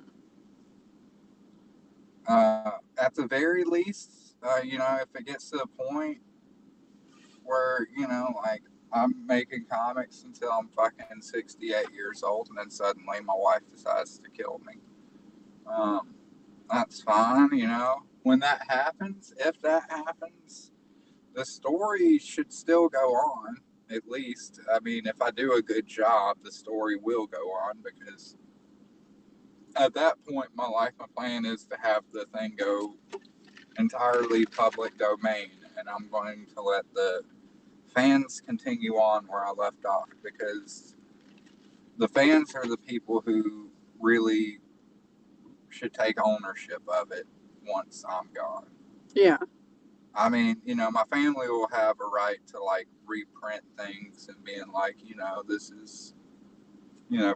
At the very least, if it gets to the point where, like I'm making comics until I'm fucking 68 years old and then suddenly my wife decides to kill me. That's fine, When that happens, if that happens, the story should still go on, at least. I mean, if I do a good job, the story will go on because at that point, my plan is to have the thing go entirely public domain, and I'm going to let the fans continue on where I left off because the fans are the people who really should take ownership of it once I'm gone. Yeah. I mean, my family will have a right to like reprint things and being like, this is,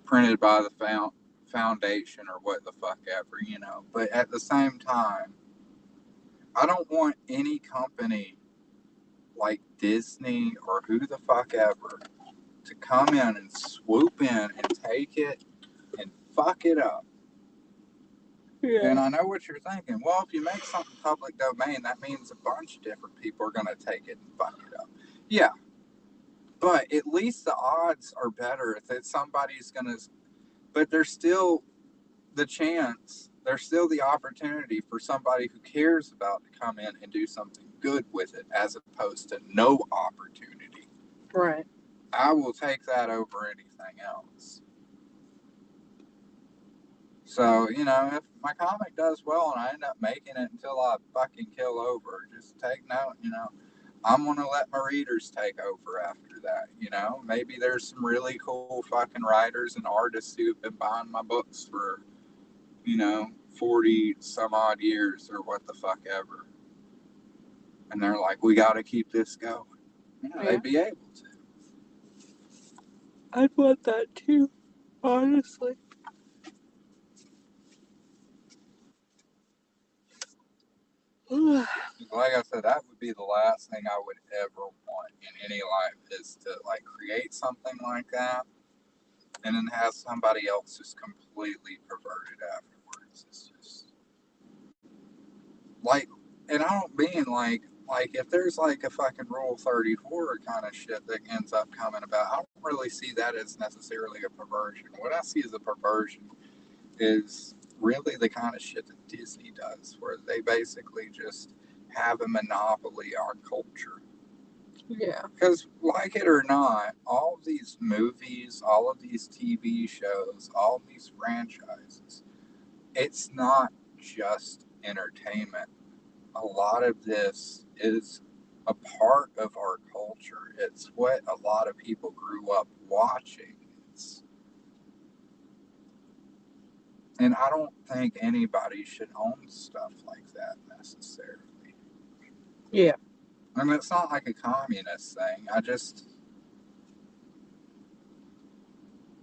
printed by the foundation or what the fuck ever, But at the same time, I don't want any company like Disney or who the fuck ever to come in and swoop in and take it and fuck it up. Yeah. And I know what you're thinking. Well, if you make something public domain, that means a bunch of different people are going to take it and fuck it up. Yeah, but at least the odds are better that somebody's going to. But there's still the chance, there's still the opportunity for somebody who cares about to come in and do something good with it as opposed to no opportunity. Right. I will take that over anything else. So, if my comic does well and I end up making it until I fucking kill over, just take note, I'm going to let my readers take over after that, Maybe there's some really cool fucking writers and artists who've been buying my books for, 40 some odd years or what the fuck ever. And they're like, we got to keep this going. Yeah. They'd be able to. I'd want that too, honestly. Like I said, that would be the last thing I would ever want in any life is to like create something like that and then have somebody else just completely pervert it afterwards. It's just like, and I don't mean like if there's like a fucking Rule 34 kind of shit that ends up coming about, I don't really see that as necessarily a perversion. What I see as a perversion is really the kind of shit that Disney does, where they basically just have a monopoly on culture. Yeah. Because, like it or not, all of these movies, all of these TV shows, all of these franchises, it's not just entertainment. A lot of this is a part of our culture. It's what a lot of people grew up watching. It's, and I don't think anybody should own stuff like that necessarily. Yeah. I mean, it's not like a communist thing.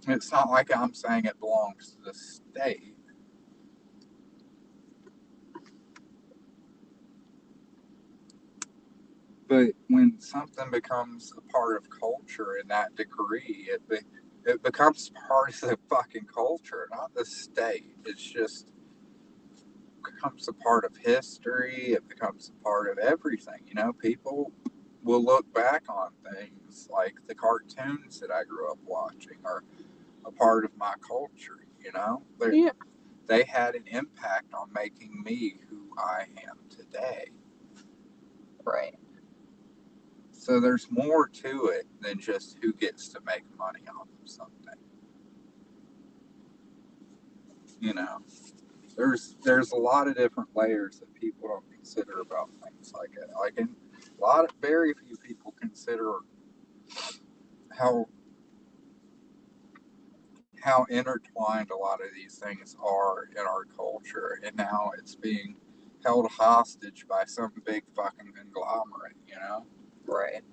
It's not like I'm saying it belongs to the state. But when something becomes a part of culture in that degree, it becomes part of the fucking culture, not the state. It's just becomes a part of history. It becomes a part of everything. You know, people will look back on things like the cartoons that I grew up watching are a part of my culture. You know, Yeah. they had an impact on making me who I am today. Right. So there's more to it than just who gets to make money off of something. You know, there's a lot of different layers that people don't consider about things like it. Like, and very few people consider how how intertwined a lot of these things are in our culture, and now it's being held hostage by some big fucking conglomerate. You know. Right.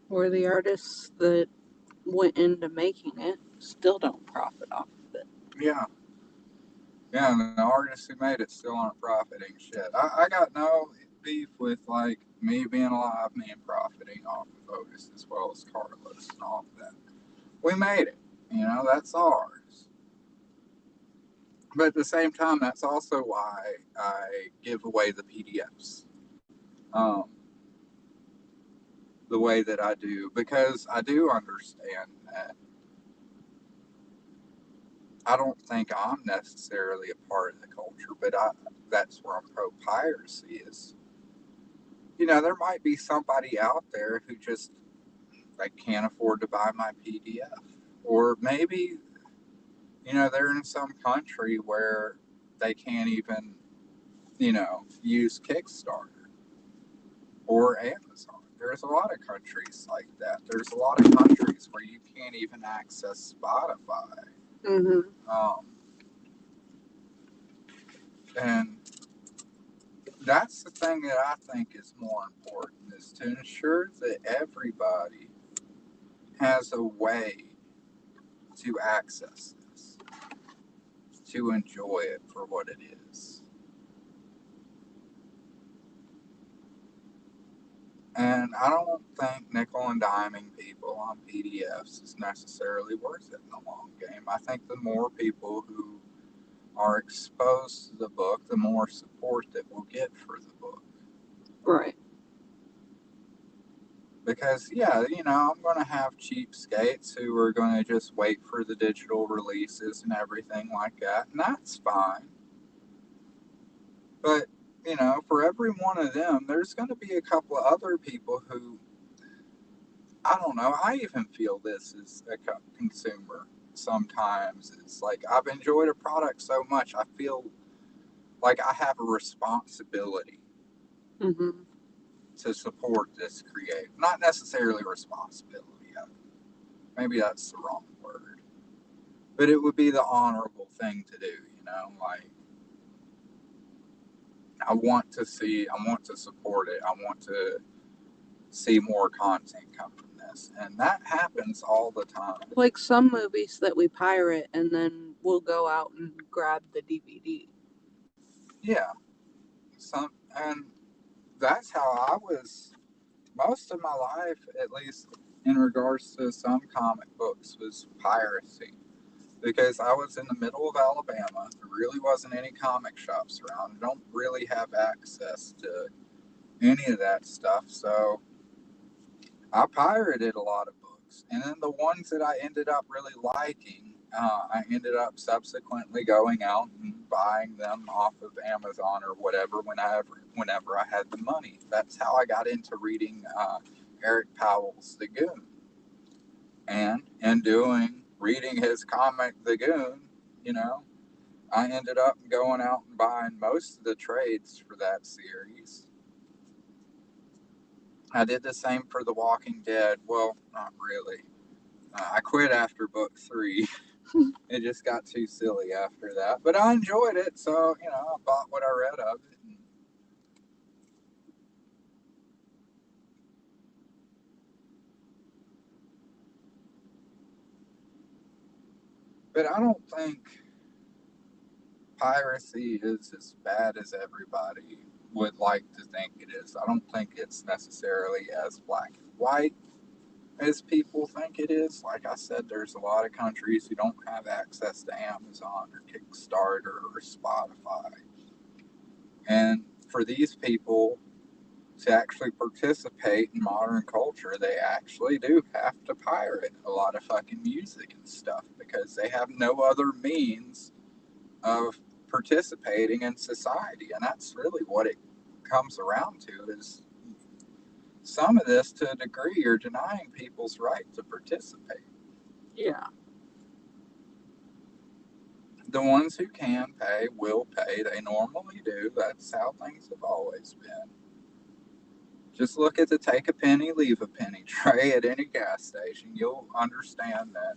Where the artists that went into making it still don't profit off of it. Yeah. Yeah, and the artists who made it still aren't profiting shit. I got no beef with like me being alive, me profiting off of Otis as well as Carlos and all of that. We made it. You know, that's ours. But at the same time, that's also why I give away the PDFs um, the way that I do, because I do understand that I don't think I'm necessarily a part of the culture, but that's where I'm pro piracy is. You know, there might be somebody out there who just like can't afford to buy my PDF, or maybe they're in some country where they can't even use Kickstarter or Amazon. There's a lot of countries like that. There's a lot of countries where you can't even access Spotify. Mm-hmm. Um, and that's the thing that I think is more important is to ensure that everybody has a way to access this, to enjoy it for what it is. And I don't think nickel and diming people on PDFs is necessarily worth it in the long game. I think the more people who are exposed to the book, the more support that we'll get for the book. Right. Because, yeah, I'm going to have cheapskates who are going to just wait for the digital releases and everything like that, and that's fine. But, for every one of them, there's going to be a couple of other people who, I don't know, I even feel this as a consumer sometimes. It's like I've enjoyed a product so much, I feel like I have a responsibility Mm-hmm. to support this creative. Not necessarily responsibility, maybe that's the wrong word. But it would be the honorable thing to do, like I want to support it. I want to see more content come from this. And that happens all the time. Like some movies that we pirate and then we'll go out and grab the DVD. Yeah. And that's how I was most of my life, at least in regards to some comic books, was piracy. Because I was in the middle of Alabama. There really wasn't any comic shops around. I don't really have access to any of that stuff. So I pirated a lot of books. And then the ones that I ended up really liking, I ended up subsequently going out and buying them off of Amazon or whatever whenever I had the money. That's how I got into reading Eric Powell's The Goon. And in reading his comic The Goon, you know, I ended up going out and buying most of the trades for that series. I did the same for The Walking Dead. Well, not really. I quit after book 3. It just got too silly after that. But I enjoyed it, so, you know, I bought what I read of it. But I don't think piracy is as bad as everybody would like to think it is. I don't think it's necessarily as black and white as people think it is. Like I said, there's a lot of countries who don't have access to Amazon or Kickstarter or Spotify. And for these people to actually participate in modern culture, they actually do have to pirate a lot of fucking music and stuff because they have no other means of participating in society. And that's really what it comes around to is some of this to a degree you're denying people's right to participate. Yeah. The ones who can pay will pay. They normally do. That's how things have always been. Just look at the take a penny, leave a penny tray at any gas station. You'll understand that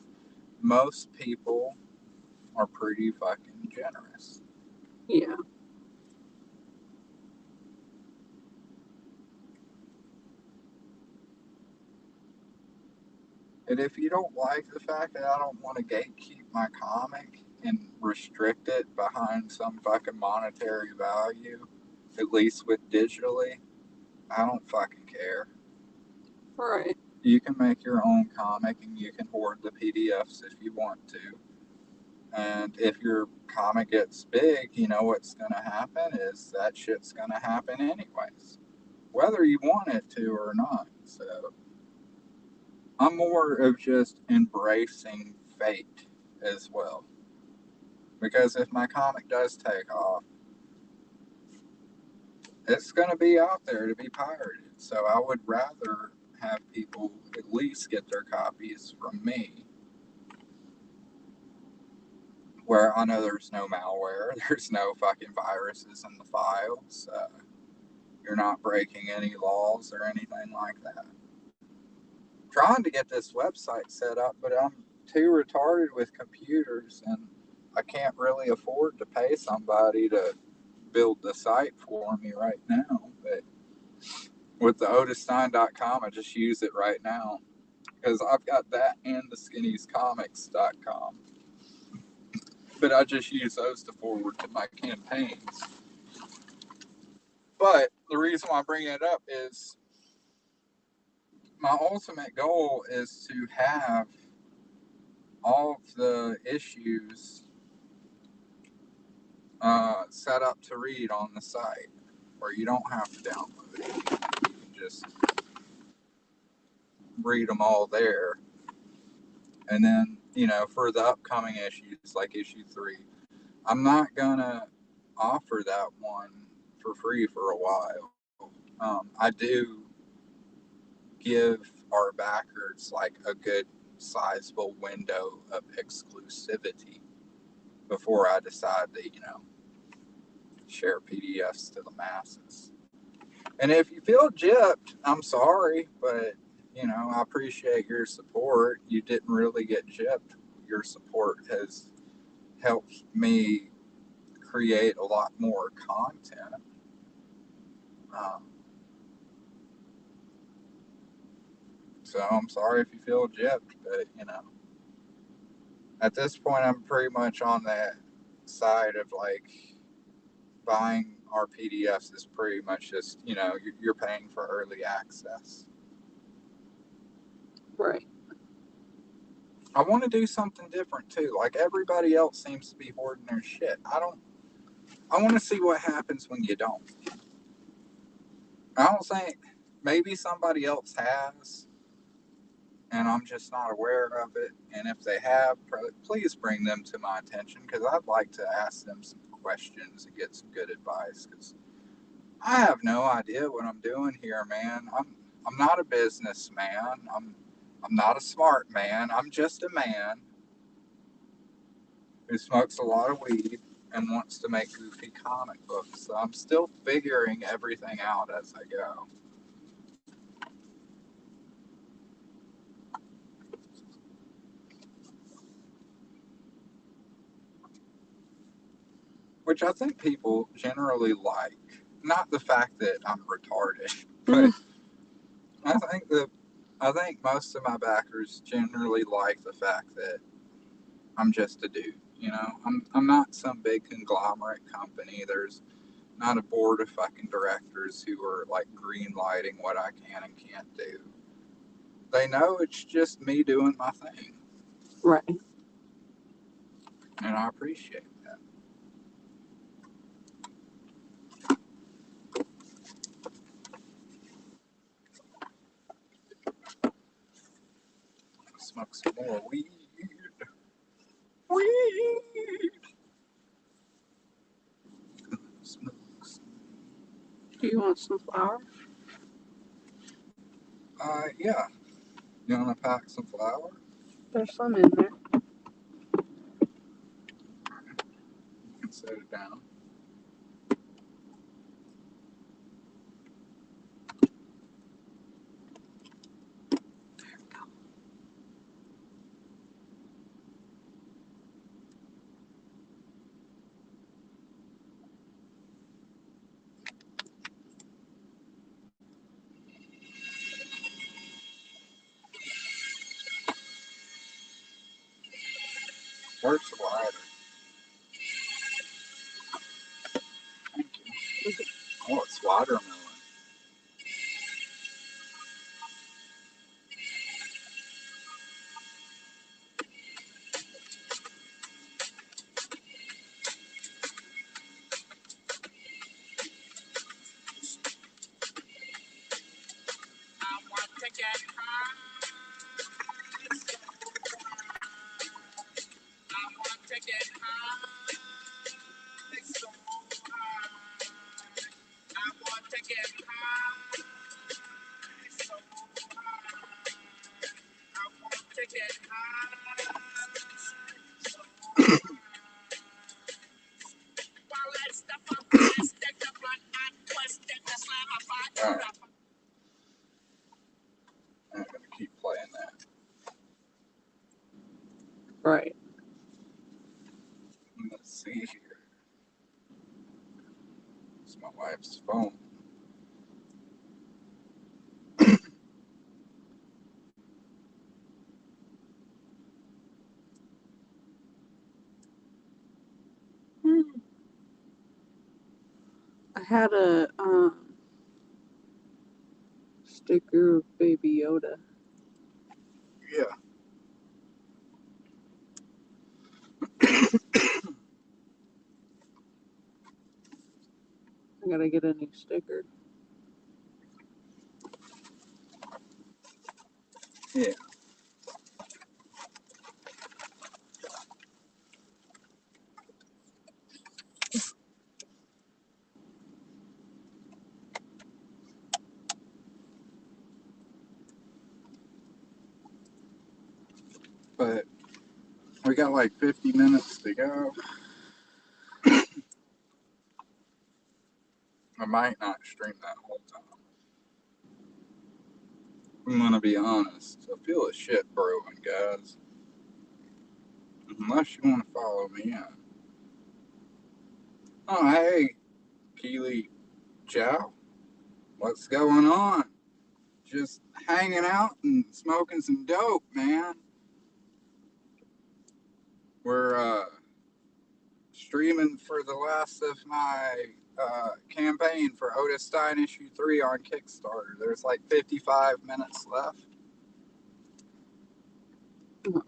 most people are pretty fucking generous. Yeah. And if you don't like the fact that I don't want to gatekeep my comic and restrict it behind some fucking monetary value, at least with digitally, I don't fucking care. Right. You can make your own comic and you can hoard the PDFs if you want to. And if your comic gets big, you know what's going to happen is that shit's going to happen anyways, whether you want it to or not. So I'm more of just embracing fate as well. Because if my comic does take off, it's going to be out there to be pirated. So I would rather have people at least get their copies from me, where I know there's no malware, there's no fucking viruses in the files, you're not breaking any laws or anything like that. I'm trying to get this website set up, but I'm too retarded with computers and I can't really afford to pay somebody to build the site for me right now. But with the otisstein.com, I just use it right now because I've got that and the skinniescomics.com. But I just use those to forward to my campaigns. But the reason why I bring it up is my ultimate goal is to have all of the issues set up to read on the site where you don't have to download it. You can just read them all there. And then, you know, for the upcoming issues like issue 3, I'm not going to offer that one for free for a while. I do give our backers like a good sizable window of exclusivity before I decide to, you know, share PDFs to the masses. And if you feel gypped, I'm sorry, but you know, I appreciate your support. You didn't really get gypped. Your support has helped me create a lot more content. Um, so I'm sorry if you feel gypped, but at this point, I'm pretty much on that side of like buying our PDFs is pretty much just you're paying for early access. Right. I want to do something different too. Like everybody else seems to be hoarding their shit. I want to see what happens when you don't. I don't think maybe somebody else has, and I'm just not aware of it. And if they have, please bring them to my attention because I'd like to ask them some questions and get some good advice. Because I have no idea what I'm doing here, man. I'm not a businessman. I'm not a smart man. I'm just a man who smokes a lot of weed and wants to make goofy comic books. So I'm still figuring everything out as I go. Which I think people generally like. Not the fact that I'm retarded, but I think most of my backers generally like the fact that I'm just a dude. I'm not some big conglomerate company. There's not a board of fucking directors who are like green lighting what I can and can't do. They know it's just me doing my thing. Right. And I appreciate that. Smoke some more weed. Weed. Smoke some. Do you want some flour? Yeah. You want to pack some flour? There's some in there. You can set it down. Where's the lighter? Thank you. Oh, it's watermelon. All right. I'm going to keep playing that. Right. Let's see here. It's my wife's phone. I had a sticker of Baby Yoda. Yeah. I gotta get a new sticker. Yeah. But we got like 50 minutes to go. I might not stream that whole time. I'm gonna be honest. I feel a shit brewing, guys. Unless you want to follow me in. Oh, hey, Keely Chow. What's going on? Just hanging out and smoking some dope, man. We're streaming for the last of my campaign for Otis Stein issue 3 on Kickstarter. There's like 55 minutes left.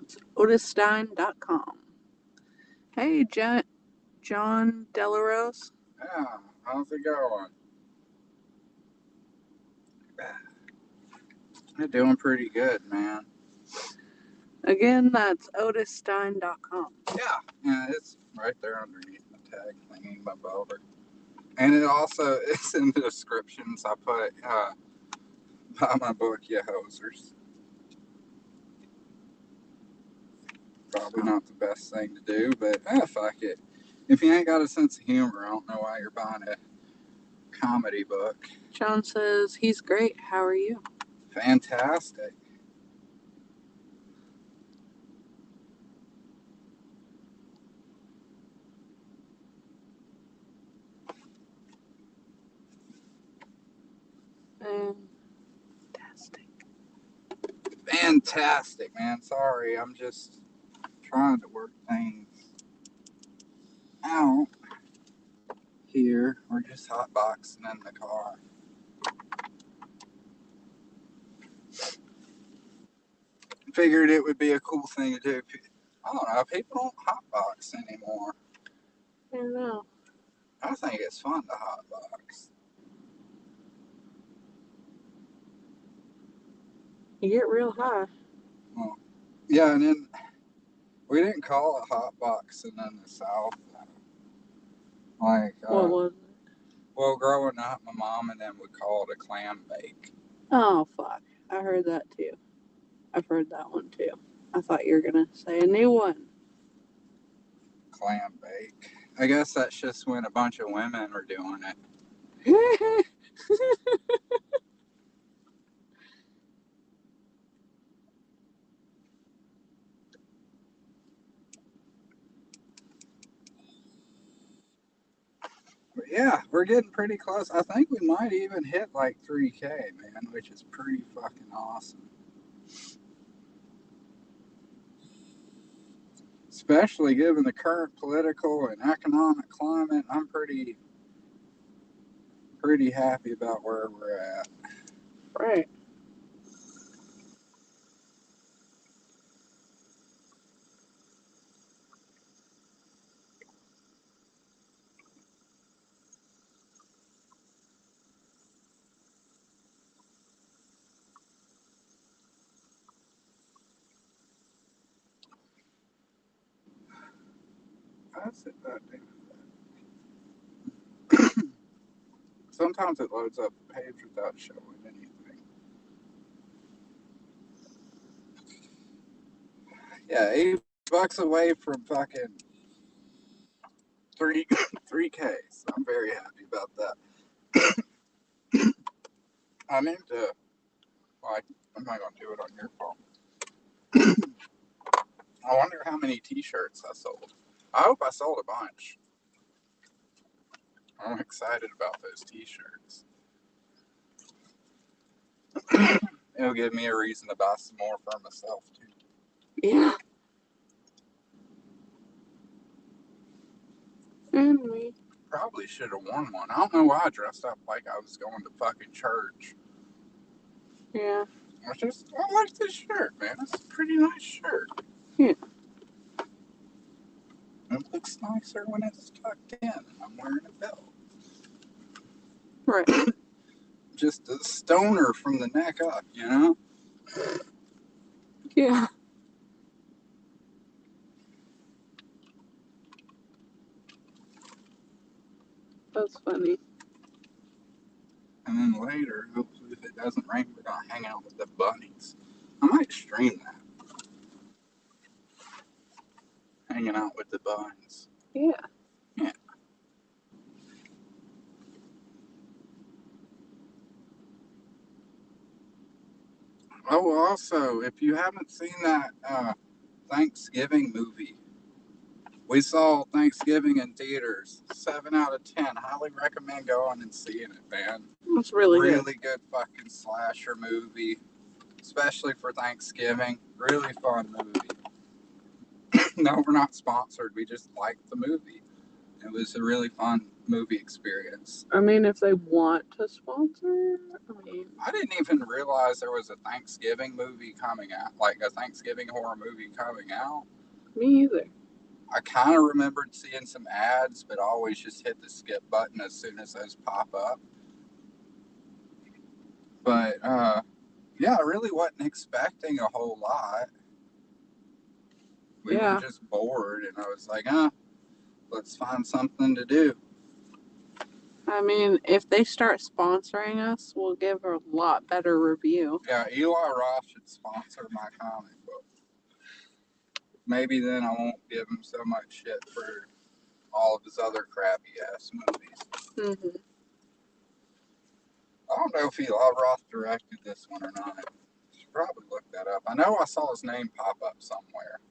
It's otisstein.com. Hey, John Delarose. Yeah, how's it going? You're doing pretty good, man. Again, that's otisstein.com. Yeah, it's right there underneath the tag thingy above it. And it's in the descriptions. I put buy my book, you hosers. Probably not the best thing to do, but fuck it. If you ain't got a sense of humor, I don't know why you're buying a comedy book. John says, he's great. How are you? Fantastic. Fantastic. Fantastic, man. Sorry, I'm just trying to work things out here. We're just hotboxing in the car. Figured it would be a cool thing to do. I don't know. People don't hotbox anymore. I don't know. I think it's fun to hotbox. You get real high. Well, yeah, and then we didn't call it hotboxing in the South. Like, What was it? well, growing up, my mom and them would call it a clam bake. Oh, fuck. I heard that too. I've heard that one too. I thought you were going to say a new one. Clam bake. I guess that's just when a bunch of women are doing it. But yeah, we're getting pretty close. I think we might even hit like 3K, man, which is pretty fucking awesome. Especially given the current political and economic climate, I'm pretty happy about where we're at. Right. How's it that Sometimes it loads up the page without showing anything. Yeah, $8 away from fucking three 3K. So I'm very happy about that. I need to like I'm not gonna do it on your phone. I wonder how many t-shirts I sold. I hope I sold a bunch. I'm excited about those t-shirts. It'll give me a reason to buy some more for myself too. Yeah. And me. Probably should have worn one. I don't know why I dressed up like I was going to fucking church. Yeah. I like this shirt, man. It's a pretty nice shirt. Yeah. It looks nicer when it's tucked in and I'm wearing a belt. Right. Just a stoner from the neck up, you know? Yeah. That's funny. And then later, hopefully if it doesn't rain, we're gonna hang out with the bunnies. I might stream that. Hanging out with the bunnies. Yeah. Yeah. Oh, also, if you haven't seen that Thanksgiving movie, We saw Thanksgiving in theaters. 7 out of 10. Highly recommend going and seeing it, man. It's really good. Really good fucking slasher movie, especially for Thanksgiving. Really fun movie. No, we're not sponsored. We just liked the movie. It was a really fun movie experience. I mean, if they want to sponsor, I didn't even realize there was a Thanksgiving movie coming out, like a Thanksgiving horror movie coming out. me either. I kind of remembered seeing some ads, but I always just hit the skip button as soon as those pop up. But yeah, I really wasn't expecting a whole lot. We were Yeah. just bored, and I was like, let's find something to do. I mean, if they start sponsoring us, we'll give a lot better review. Yeah, Eli Roth should sponsor my comic book. Maybe then I won't give him so much shit for all of his other crappy ass movies. Mm-hmm. I don't know if Eli Roth directed this one or not. Should probably look that up. I know I saw his name pop up somewhere.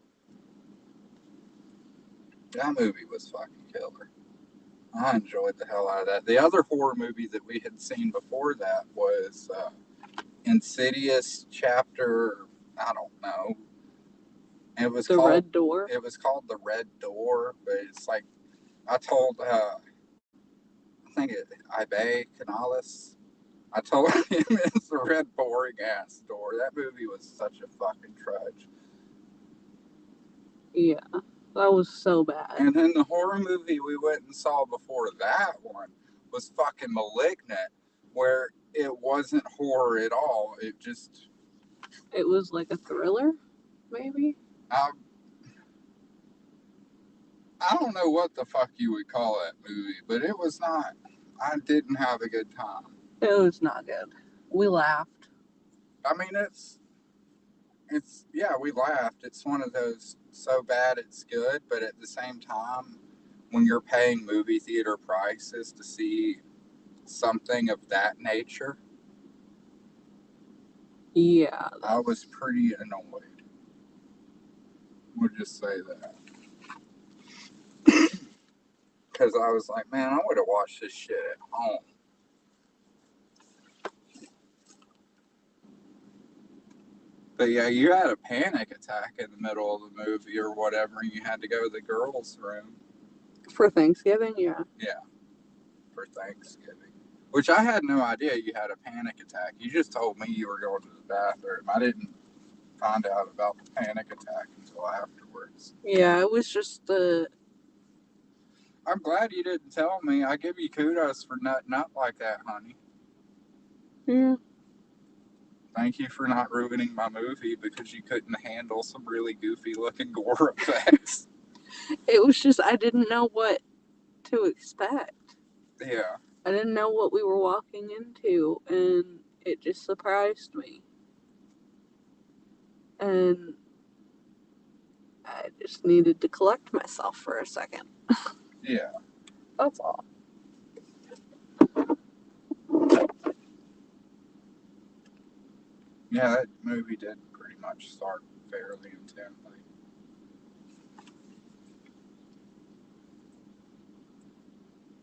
That movie was fucking killer. I enjoyed the hell out of that. The other horror movie that we had seen before that was Insidious Chapter, I don't know. It was The called Red Door. It was called The Red Door, but it's like I told I think it Ibe Canales. I told him it's a red boring ass door. That movie was such a fucking trudge. Yeah, that was so bad. And then the horror movie we went and saw before that one was fucking Malignant, where it wasn't horror at all. It was like a thriller, maybe? I, I don't know what the fuck you would call that movie, but it was not. I didn't have a good time. It was not good. We laughed. I mean, yeah, we laughed. It's one of those so bad it's good, but at the same time, when you're paying movie theater prices to see something of that nature, Yeah. I was pretty annoyed. We'll just say that. Because I was like, man, I would have watched this shit at home. But yeah, you had a panic attack in the middle of the movie or whatever, and you had to go to the girls' room. For Thanksgiving, yeah. Yeah, for Thanksgiving. Which I had no idea you had a panic attack. You just told me you were going to the bathroom. I didn't find out about the panic attack until afterwards. Yeah, it was just the. I'm glad you didn't tell me. I give you kudos for nutting up like that, honey. Yeah. Thank you for not ruining my movie because you couldn't handle some really goofy looking gore effects. It was just, I didn't know what to expect. Yeah. I didn't know what we were walking into, and it just surprised me. And I just needed to collect myself for a second. Yeah. That's all. Yeah, that movie did pretty much start fairly intently.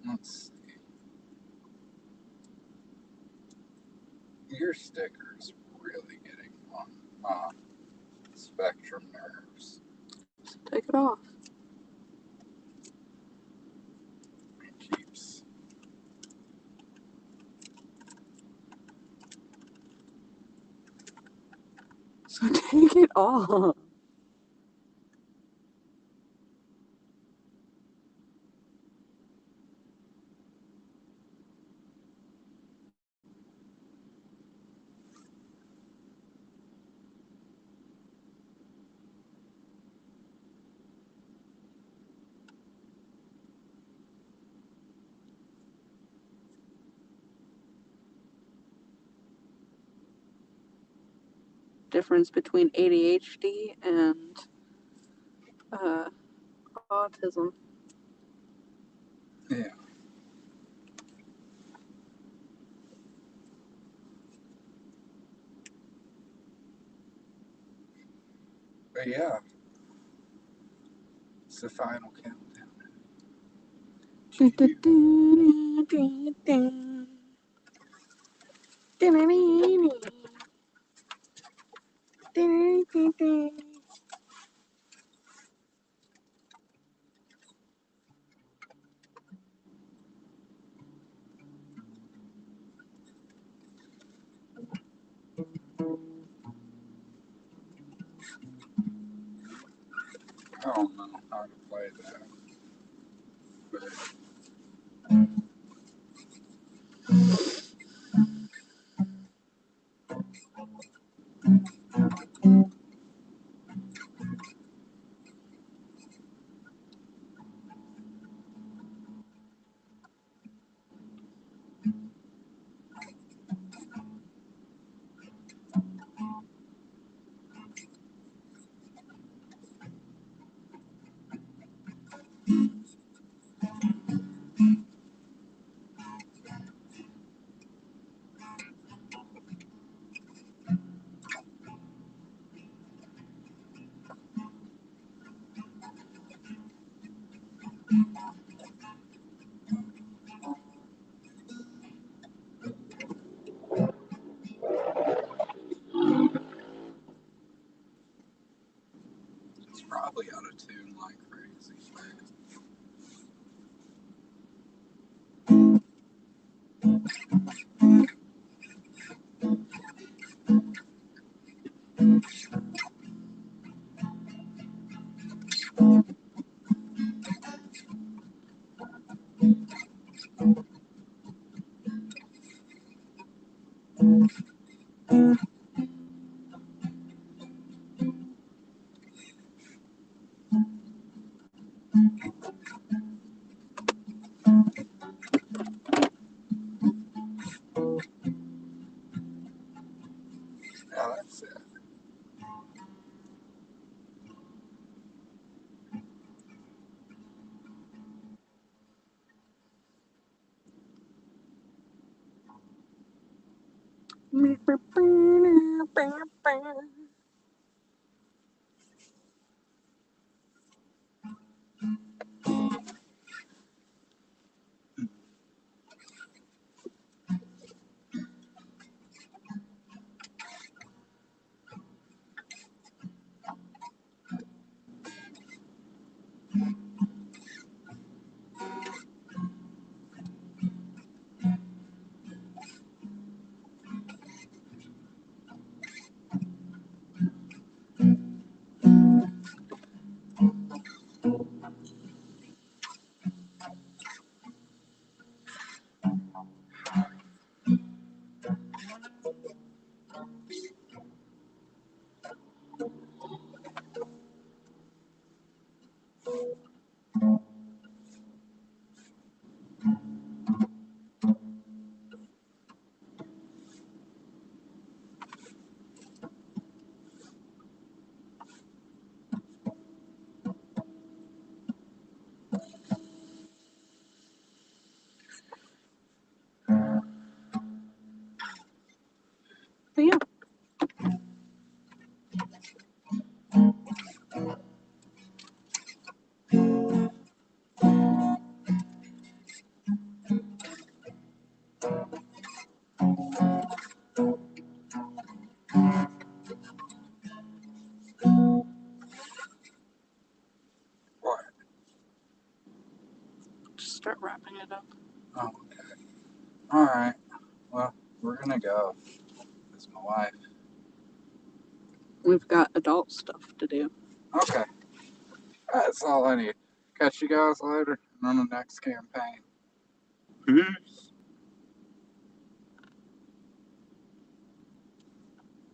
Let's see. Your sticker's really getting on my spectrum nerves. So take it off. It keeps. So take it off. Difference between ADHD and autism. Yeah. But yeah. the final countdown. I don't know how to play that. But it's probably out of tune like crazy. Yeah, that's it. But yeah, What? just start wrapping it up. Oh, okay. Alright. Well, we're gonna go. It's my wife. We've got adult stuff to do. Okay. That's all I need. Catch you guys later on the next campaign. Peace.